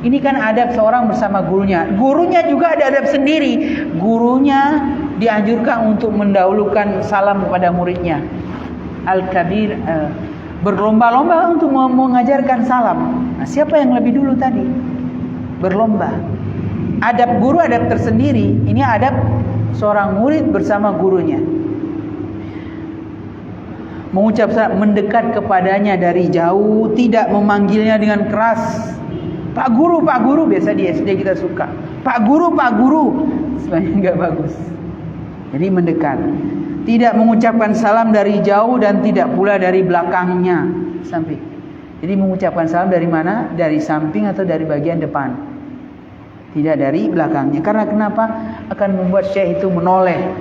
A: Ini kan adab seorang bersama gurunya. Gurunya juga ada adab sendiri. Gurunya dianjurkan untuk mendahulukan salam kepada muridnya. Al-Kabir berlomba-lomba untuk mengajarkan salam. Nah, siapa yang lebih dulu tadi? Berlomba. Adab guru adab tersendiri. Ini adab seorang murid bersama gurunya. Mengucap salam, mendekat kepadanya dari jauh, tidak memanggilnya dengan keras. Pak guru, biasa di SD kita suka. Pak guru, sebenarnya enggak bagus. Jadi mendekat. Tidak mengucapkan salam dari jauh dan tidak pula dari belakangnya, samping. Jadi mengucapkan salam dari mana? Dari samping atau dari bagian depan. Tidak dari belakangnya. Karena kenapa? Akan membuat syekh itu menoleh.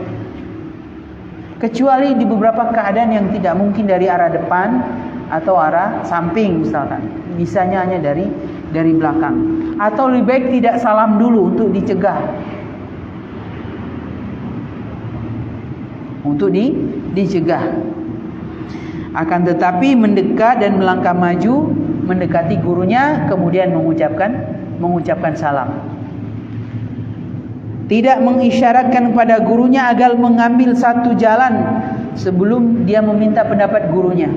A: Kecuali di beberapa keadaan yang tidak mungkin dari arah depan atau arah samping misalkan. Bisanya hanya dari belakang. Atau lebih baik tidak salam dulu untuk dicegah. Dicegah. Akan tetapi mendekat dan melangkah maju mendekati gurunya, kemudian mengucapkan salam. Tidak mengisyaratkan kepada gurunya agar mengambil satu jalan sebelum dia meminta pendapat gurunya.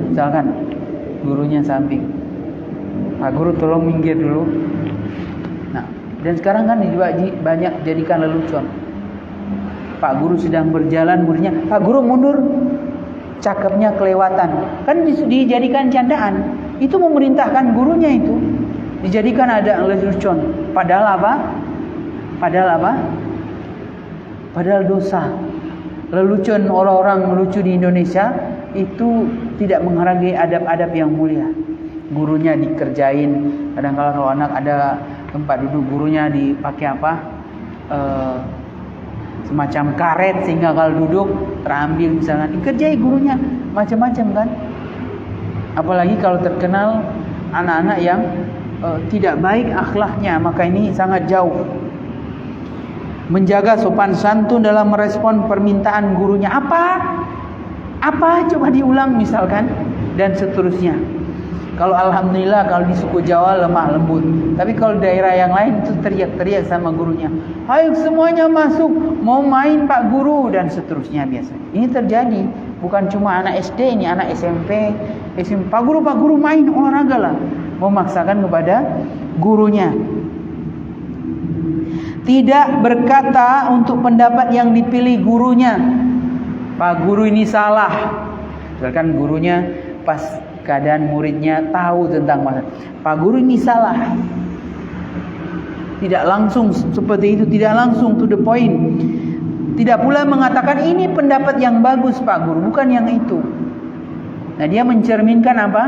A: Misalkan gurunya samping, Pak guru tolong minggir dulu. Nah, dan sekarang kan banyak jadikan lelucon. Pak guru sedang berjalan, muridnya, Pak guru mundur, cakepnya kelewatan. Kan dijadikan candaan. Itu memerintahkan gurunya itu. Dijadikan ada lelucon. Padahal apa? Padahal dosa. Lelucon orang-orang melucu di Indonesia itu tidak menghargai adab-adab yang mulia. Gurunya dikerjain. Kadang-kadang kalau anak ada tempat duduk, gurunya dipakai apa? Semacam karet sehingga kalau duduk terambil misalnya. Dikerjai gurunya macam-macam kan. Apalagi kalau terkenal anak-anak yang tidak baik akhlaknya, maka ini sangat jauh. Menjaga sopan santun dalam merespon permintaan gurunya. Apa coba diulang misalkan, dan seterusnya. Kalau alhamdulillah kalau di suku Jawa lemah lembut. Tapi kalau daerah yang lain itu teriak-teriak sama gurunya. Ayo semuanya masuk, mau main Pak Guru, dan seterusnya biasanya. Ini terjadi. Bukan cuma anak SD, ini anak SMP. Pak Guru main olahraga lah. Memaksakan kepada gurunya. Tidak berkata untuk pendapat yang dipilih gurunya, Pak Guru ini salah. Misalkan gurunya pas keadaan muridnya tahu tentang masalah, Pak Guru ini salah. Tidak langsung seperti itu, tidak langsung to the point. Tidak pula mengatakan ini pendapat yang bagus Pak Guru, bukan yang itu. Nah, dia mencerminkan apa?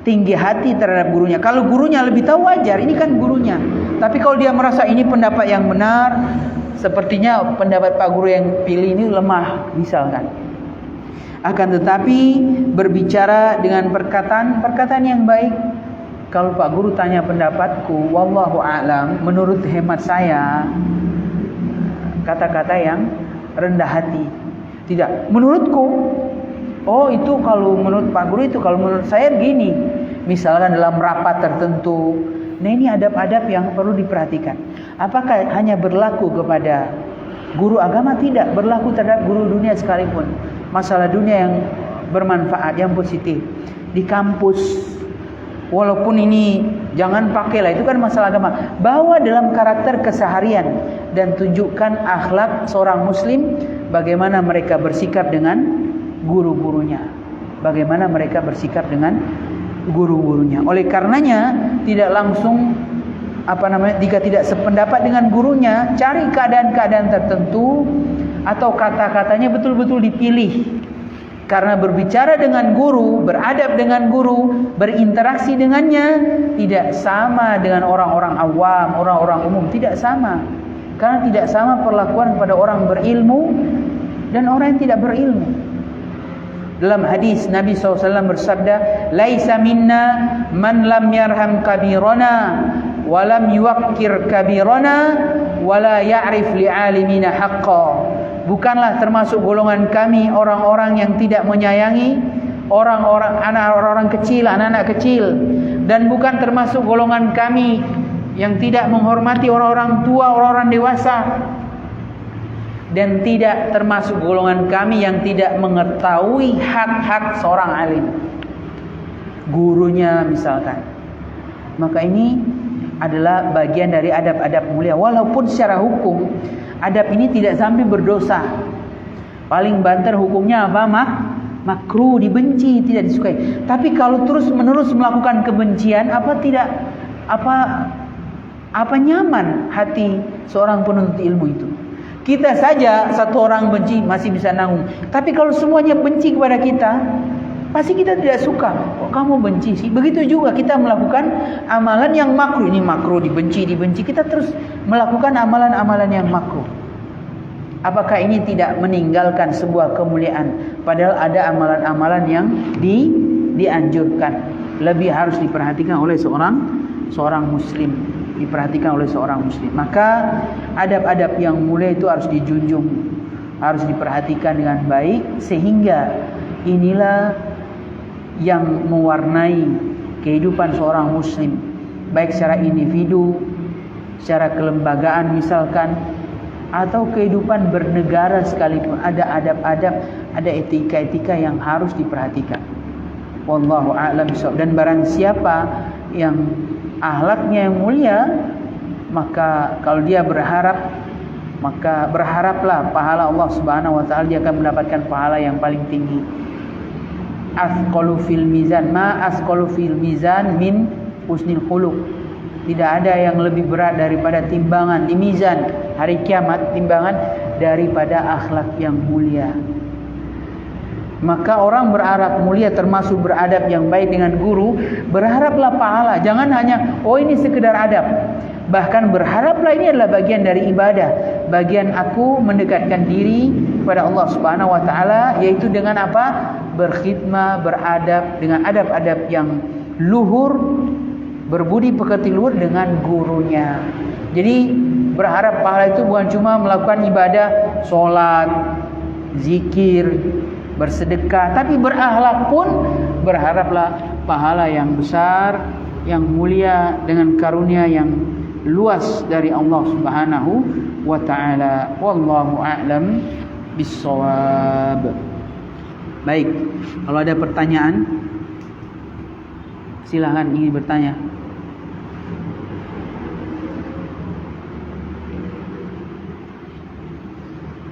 A: Tinggi hati terhadap gurunya. Kalau gurunya lebih tahu wajar, ini kan gurunya. Tapi kalau dia merasa ini pendapat yang benar, sepertinya pendapat Pak Guru yang pilih ini lemah misalkan. Akan tetapi berbicara dengan perkataan yang baik. Kalau Pak Guru tanya pendapatku, wallahu a'lam, menurut hemat saya, kata-kata yang rendah hati. Tidak, menurutku, oh itu kalau menurut Pak Guru itu, kalau menurut saya gini. Misalkan dalam rapat tertentu. Nah ini adab-adab yang perlu diperhatikan. Apakah hanya berlaku kepada guru agama? Tidak, berlaku terhadap guru dunia sekalipun. Masalah dunia yang bermanfaat, yang positif. Di kampus, walaupun ini jangan pakailah, itu kan masalah agama. Bawa dalam karakter keseharian dan tunjukkan akhlak seorang muslim, bagaimana mereka bersikap dengan guru-gurunya. Bagaimana mereka bersikap dengan guru-gurunya. Oleh karenanya tidak langsung jika tidak sependapat dengan gurunya, cari keadaan-keadaan tertentu atau kata-katanya betul-betul dipilih. Karena berbicara dengan guru, beradab dengan guru, berinteraksi dengannya tidak sama dengan orang-orang awam, orang-orang umum, tidak sama. Karena tidak sama perlakuan kepada orang berilmu dan orang yang tidak berilmu. Dalam hadis Nabi SAW bersabda, "Laisa minna man lam yarham kabirana wa lam yuwaqqir kabirana wa la ya'rif li'alimina haqqa." Bukanlah termasuk golongan kami orang-orang yang tidak menyayangi orang-orang kecil, anak-anak kecil, dan bukan termasuk golongan kami yang tidak menghormati orang-orang tua, orang-orang dewasa. Dan tidak termasuk golongan kami yang tidak mengetahui hak-hak seorang alim, gurunya misalkan. Maka ini adalah bagian dari adab-adab mulia. Walaupun secara hukum adab ini tidak sampai berdosa. Paling banter hukumnya apa? Makruh, dibenci, tidak disukai. Tapi kalau terus-menerus melakukan kebencian, apa nyaman hati seorang penuntut ilmu itu? Kita saja satu orang benci masih bisa nanggung. Tapi kalau semuanya benci kepada kita, pasti kita tidak suka. Kok kamu benci sih? Begitu juga kita melakukan amalan yang makruh. Ini makruh, dibenci. Kita terus melakukan amalan-amalan yang makruh. Apakah ini tidak meninggalkan sebuah kemuliaan? Padahal ada amalan-amalan yang dianjurkan. Lebih harus diperhatikan oleh seorang muslim. Maka adab-adab yang mulia itu harus dijunjung, harus diperhatikan dengan baik, sehingga inilah yang mewarnai kehidupan seorang muslim, baik secara individu, secara kelembagaan misalkan, atau kehidupan bernegara sekalipun. Ada adab-adab, ada etika-etika yang harus diperhatikan. Wallahu a'lam bishawab. Dan barang siapa yang akhlaknya yang mulia, maka kalau dia berharaplah pahala Allah Subhanahu wa taala, dia akan mendapatkan pahala yang paling tinggi. Asqalu fil mizan min husnil khuluq. Tidak ada yang lebih berat daripada timbangan di mizan hari kiamat, timbangan daripada akhlak yang mulia. Maka orang berharap mulia termasuk beradab yang baik dengan guru, berharaplah pahala. Jangan hanya ini sekedar adab. Bahkan berharaplah ini adalah bagian dari ibadah. Bagian aku mendekatkan diri kepada Allah Subhanahu wa taala, yaitu dengan apa? Berkhidmah, beradab dengan adab-adab yang luhur, berbudi pekerti luhur dengan gurunya. Jadi berharap pahala itu bukan cuma melakukan ibadah, sholat, zikir, bersedekah, tapi berakhlak pun berharaplah pahala yang besar, yang mulia dengan karunia yang luas dari Allah Subhanahu wa taala. Wallahu a'lam bissawab. Baik, kalau ada pertanyaan silahkan ingin bertanya.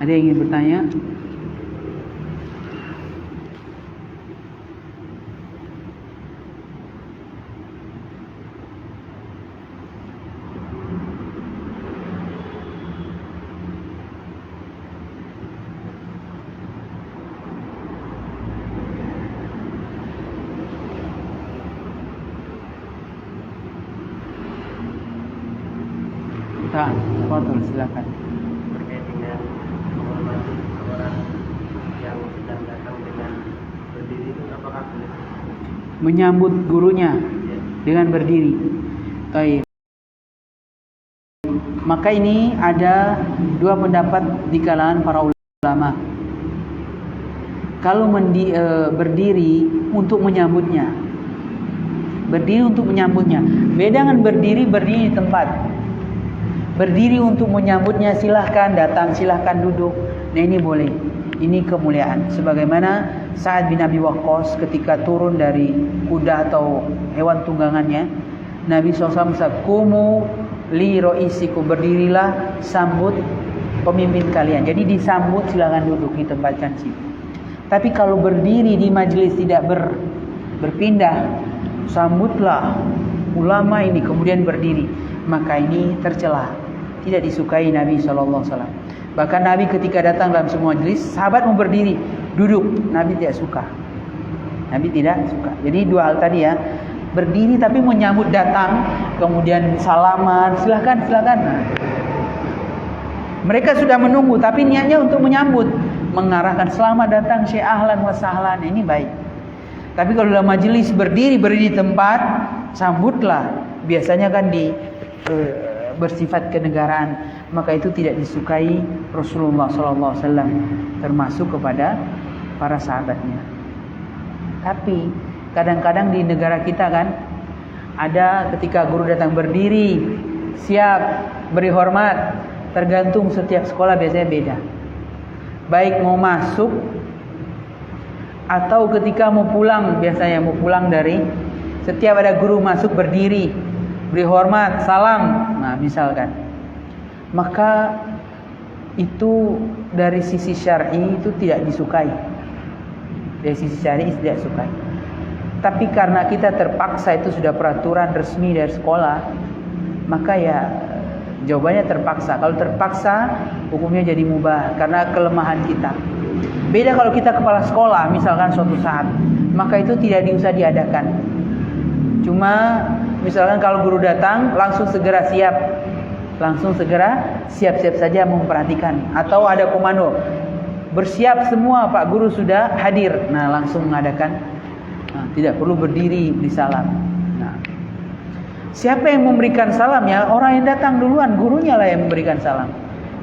A: Ada yang ingin bertanya? Tafadhol, silakan. menyambut gurunya dengan berdiri. Baik. Maka ini ada dua pendapat di kalangan para ulama. Kalau berdiri untuk menyambutnya, beda dengan berdiri di tempat. Berdiri untuk menyambutnya, silahkan datang, silahkan duduk. Nah ini boleh, ini kemuliaan. Sebagaimana Sa'ad bin Abi Waqqas ketika turun dari kuda atau hewan tunggangannya, Nabi SAW bersabda, "Kumu li ro'isiku," berdirilah sambut pemimpin kalian. Jadi disambut, silahkan duduk, ditempatkan situ. Tapi kalau berdiri di majelis tidak berpindah, sambutlah ulama ini kemudian berdiri, maka ini tercela, tidak disukai Nabi SAW. Bahkan Nabi ketika datang dalam semua majelis, sahabat mau berdiri, duduk, Nabi tidak suka. Jadi dua hal tadi ya, berdiri tapi menyambut datang, kemudian salaman, silakan. Nah, mereka sudah menunggu tapi niatnya untuk menyambut, mengarahkan selamat datang Syekh, ahlan wa sahlan, ini baik. Tapi kalau dalam majelis berdiri di tempat, sambutlah. Biasanya kan bersifat kenegaraan, maka itu tidak disukai Rasulullah SAW, termasuk kepada para sahabatnya. Tapi kadang-kadang di negara kita kan ada ketika guru datang berdiri, siap, beri hormat. Tergantung setiap sekolah biasanya beda. Baik mau masuk atau ketika mau pulang, biasanya mau pulang dari, setiap ada guru masuk berdiri, beri hormat, salam. Nah misalkan, maka itu dari sisi syar'i itu tidak disukai. Dari sisi syar'i tidak disukai. Tapi karena kita terpaksa, itu sudah peraturan resmi dari sekolah, maka ya jawabannya terpaksa. Kalau terpaksa, hukumnya jadi mubah karena kelemahan kita. Beda kalau kita kepala sekolah, misalkan suatu saat, maka itu tidak diusah diadakan. Cuma misalkan kalau guru datang, langsung segera siap-siap saja memperhatikan. Atau ada komando, bersiap semua, Pak Guru sudah hadir. Nah langsung mengadakan. Nah, tidak perlu berdiri di salam. Nah, siapa yang memberikan salam ya? Orang yang datang duluan, gurunya lah yang memberikan salam.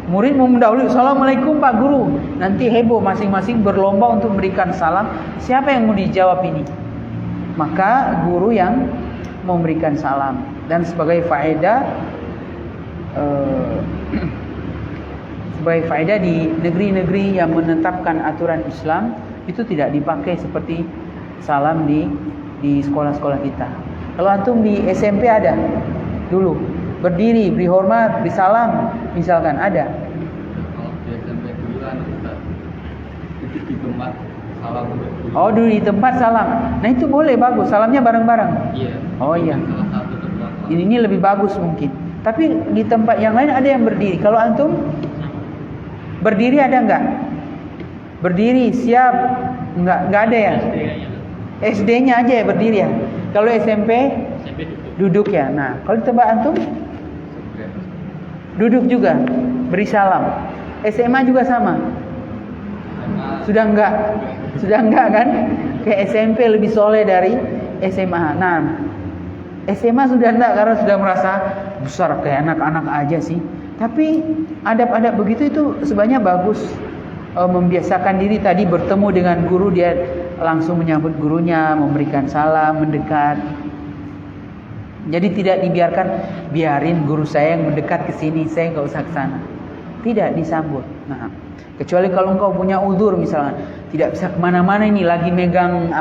A: Murid mau mendahului, "Assalamualaikum Pak Guru." Nanti heboh, masing-masing berlomba untuk memberikan salam. Siapa yang mau dijawab ini? Maka guru yang memberikan salam. Dan sebagai faedah di negeri-negeri yang menetapkan aturan Islam, itu tidak dipakai seperti salam di sekolah-sekolah kita. Kalau antum di SMP ada dulu berdiri, beri hormat, beri salam, misalkan ada.
B: Kalau di SMP dulu kan itu di tempat salam.
A: Oh dulu di tempat salam. Nah itu boleh, bagus, salamnya bareng-bareng.
B: Iya.
A: Oh iya.
B: Salah satu tempat.
A: Ini lebih bagus mungkin. Tapi di tempat yang lain ada yang berdiri. Kalau antum berdiri ada enggak? Berdiri siap? Enggak ada ya? SD-nya aja ya berdiri ya. Kalau SMP duduk ya. Nah, kalau di tempat antum duduk juga, beri salam. SMA juga sama. Sudah enggak kan? Kayak SMP lebih soleh dari SMA. Nah, SMA sudah enggak karena sudah merasa besar kayak anak-anak aja sih. Tapi adab-adab begitu itu sebenarnya bagus. Membiasakan diri tadi bertemu dengan guru, dia langsung menyambut gurunya, memberikan salam, mendekat. Jadi tidak dibiarkan, biarin guru saya yang mendekat ke sini, saya nggak usah ke sana. Tidak, disambut. Nah, kecuali kalau engkau punya uzur misalnya, tidak bisa kemana-mana ini, lagi megang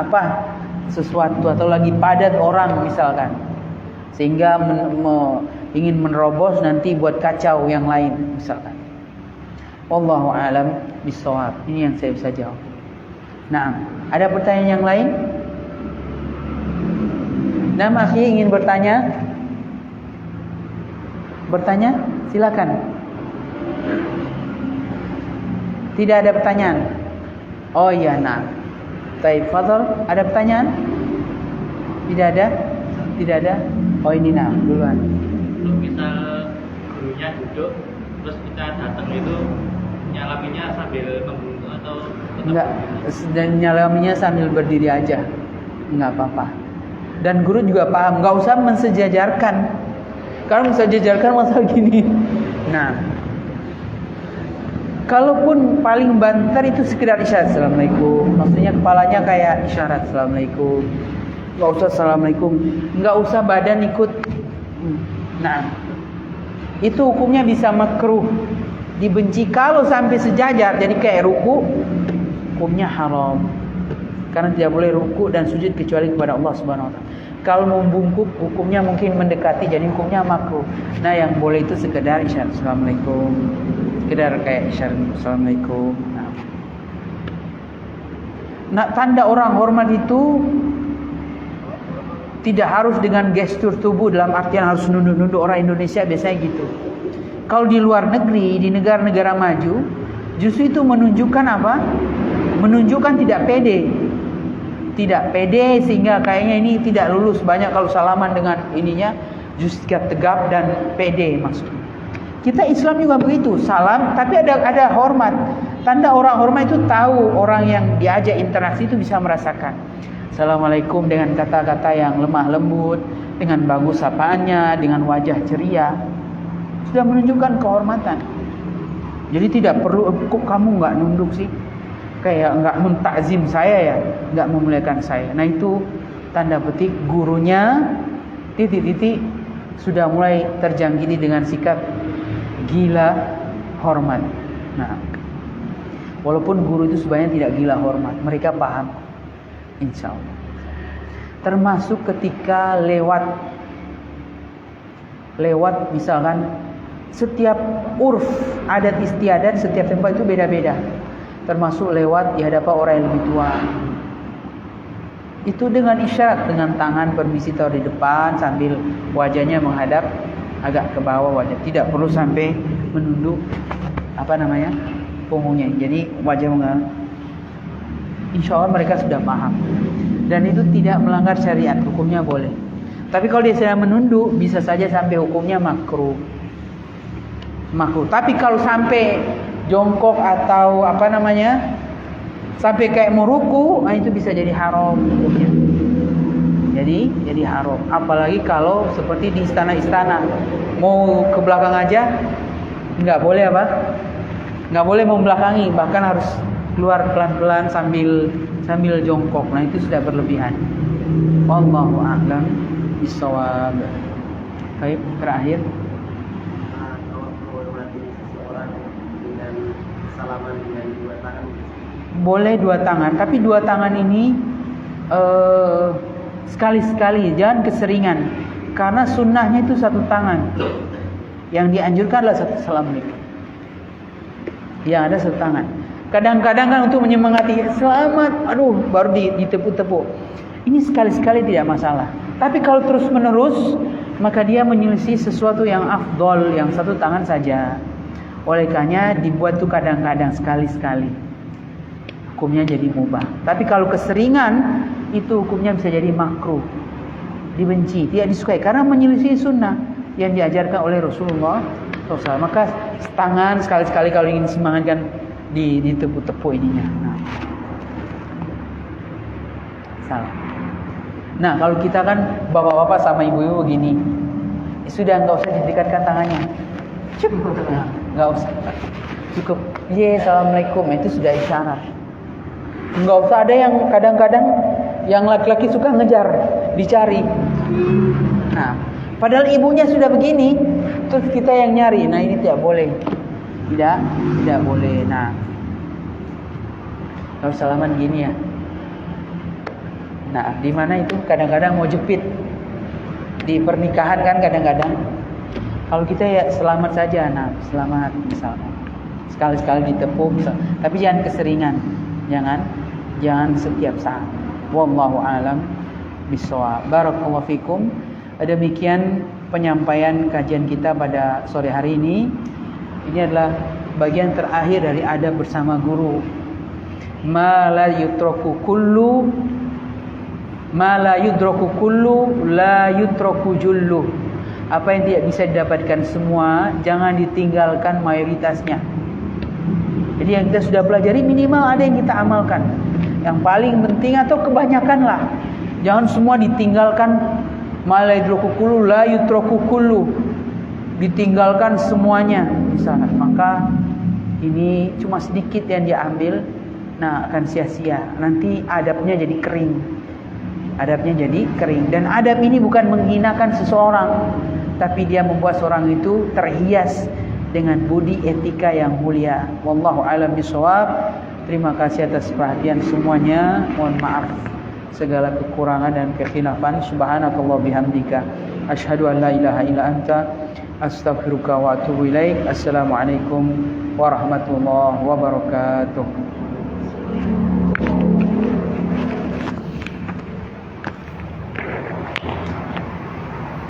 A: sesuatu atau lagi padat orang misalkan, sehingga ingin menerobos nanti buat kacau yang lain misalkan. Wallahu a'lam bishawab. Ini yang saya bisa jawab. Nah, ada pertanyaan yang lain? Nah, akhi ingin bertanya? Bertanya? Silakan. Tidak ada pertanyaan? Oh iya, nah. Baik, Fadhol, ada pertanyaan? Tidak ada? Tidak ada? Oh ini nah, duluan.
C: Kalau misal gurunya duduk, terus kita datang itu nyalaminya sambil membungkuk atau tetap?
A: Enggak, dan nyalaminya sambil berdiri aja. Enggak apa-apa. Dan guru juga paham, nggak usah mensejajarkan. Kalau mensejajarkan masalah gini. Nah, kalaupun paling banter itu sekedar isyarat Assalamualaikum. Maksudnya kepalanya kayak isyarat Assalamualaikum. Nggak usah Assalamualaikum. Nggak usah badan ikut. Nah, itu hukumnya bisa makruh, dibenci. Kalau sampai sejajar jadi kayak ruku, hukumnya haram. Karena tidak boleh ruku dan sujud kecuali kepada Allah Subhanahu wa taala. Kalau membungkuk hukumnya mungkin mendekati, jadi hukumnya makruh. Nah, yang boleh itu sekedar isyarat Assalamualaikum. Sekedar kayak isyarat Assalamualaikum. Nah, tanda orang hormat itu tidak harus dengan gestur tubuh dalam artian harus nunduk-nunduk. Orang Indonesia biasanya gitu. Kalau di luar negeri, di negara-negara maju, justru itu menunjukkan apa? Menunjukkan tidak pede. Tidak pede sehingga kayaknya ini tidak lulus. Banyak kalau salaman dengan ininya justru tegap dan pede maksudnya. Kita Islam juga begitu, salam tapi ada hormat. Tanda orang hormat itu tahu orang yang diajak interaksi itu bisa merasakan. Assalamualaikum dengan kata-kata yang lemah lembut, dengan bagus sapaannya, dengan wajah ceria. Sudah menunjukkan kehormatan. Jadi tidak perlu, kok kamu nggak nunduk sih? Kayak nggak mentakzim saya ya, nggak memuliakan saya. Nah itu tanda petik gurunya titik-titik sudah mulai terjangkiti dengan sikap gila hormat. Nah, walaupun guru itu sebenarnya tidak gila hormat, mereka paham, insya Allah. Termasuk ketika lewat misalkan setiap urf adat istiadat setiap tempat itu beda-beda. Termasuk lewat di hadapan orang yang lebih tua. Itu dengan isyarat, dengan tangan permisi taruh di depan sambil wajahnya menghadap agak ke bawah wajah. Tidak perlu sampai menunduk punggungnya. Jadi wajah menghadap. Insya Allah mereka sudah paham. Dan itu tidak melanggar syariat, hukumnya boleh. Tapi kalau dia sedang menunduk, bisa saja sampai hukumnya makruh. Tapi kalau sampai jongkok atau sampai kayak mau ruku, nah itu bisa jadi haram hukumnya. Jadi haram. Apalagi kalau seperti di istana-istana, mau ke belakang aja nggak boleh nggak boleh membelakangi, bahkan harus keluar pelan-pelan sambil jongkok. Nah itu sudah berlebihan. Wallahu a'lam bishawab. Baik, terakhir.
D: Salaman dengan dua tangan.
A: Boleh dua tangan, tapi dua tangan ini sekali-sekali, jangan keseringan. Karena sunnahnya itu satu tangan. Yang dianjurkan adalah satu Assalamualaikum. Yang ada satu tangan. Kadang-kadang kan untuk menyemangati selamat, baru ditepuk-tepuk. Ini sekali-sekali tidak masalah. Tapi kalau terus-menerus, maka dia menyelisih sesuatu yang afdol, yang satu tangan saja. Oleh karenanya dibuat tuh kadang-kadang sekali-sekali. Hukumnya jadi mubah. Tapi kalau keseringan itu hukumnya bisa jadi makruh. Dibenci, tidak disukai karena menyelisih sunnah yang diajarkan oleh Rasulullah SAW. Maka tangan sekali-sekali kalau ingin semangatkan ditepuk-tepuk ininya. Salah. Nah, kalau kita kan bapak-bapak sama ibu-ibu begini. Sudah enggak usah didekatkan tangannya. Cukup. Enggak usah. Cukup. Assalamualaikum, itu sudah isyarat. Enggak usah ada yang kadang-kadang yang laki-laki suka ngejar, dicari. Nah, padahal ibunya sudah begini, terus kita yang nyari. Nah, ini tidak boleh. Tidak boleh. Nah, kalau salaman gini ya. Nah, di mana itu kadang-kadang mau jepit di pernikahan kan kadang-kadang. Kalau kita ya selamat saja, nah selamat misalnya. Sekali-sekali ditepuk, tapi jangan keseringan. Jangan setiap saat. Wallahu a'lam bishawab. Barakallahu fikum. Demikian penyampaian kajian kita pada sore hari ini. Ini adalah bagian terakhir dari adab bersama guru. Ma la yutraku kullu la yutraku jullu. Apa yang tidak bisa didapatkan semua, jangan ditinggalkan mayoritasnya. Jadi yang kita sudah pelajari minimal ada yang kita amalkan. Yang paling penting atau kebanyakan lah. Jangan semua ditinggalkan, la yutraku kullu la yutraku kullu. Ditinggalkan semuanya misalkan. Maka ini cuma sedikit yang dia ambil, nah akan sia-sia. Nanti adabnya jadi kering. Adabnya jadi kering. Dan adab ini bukan menghinakan seseorang, tapi dia membuat seorang itu terhias dengan budi etika yang mulia. Wallahu a'lam bishawab. Terima kasih atas perhatian semuanya. Mohon maaf segala kekurangan dan kekhilafan. Subhanakallah bihamdika asyhadu an la ilaha illa anta astaghfiruka wa atubu ilaik. Assalamualaikum warahmatullahi wabarakatuh.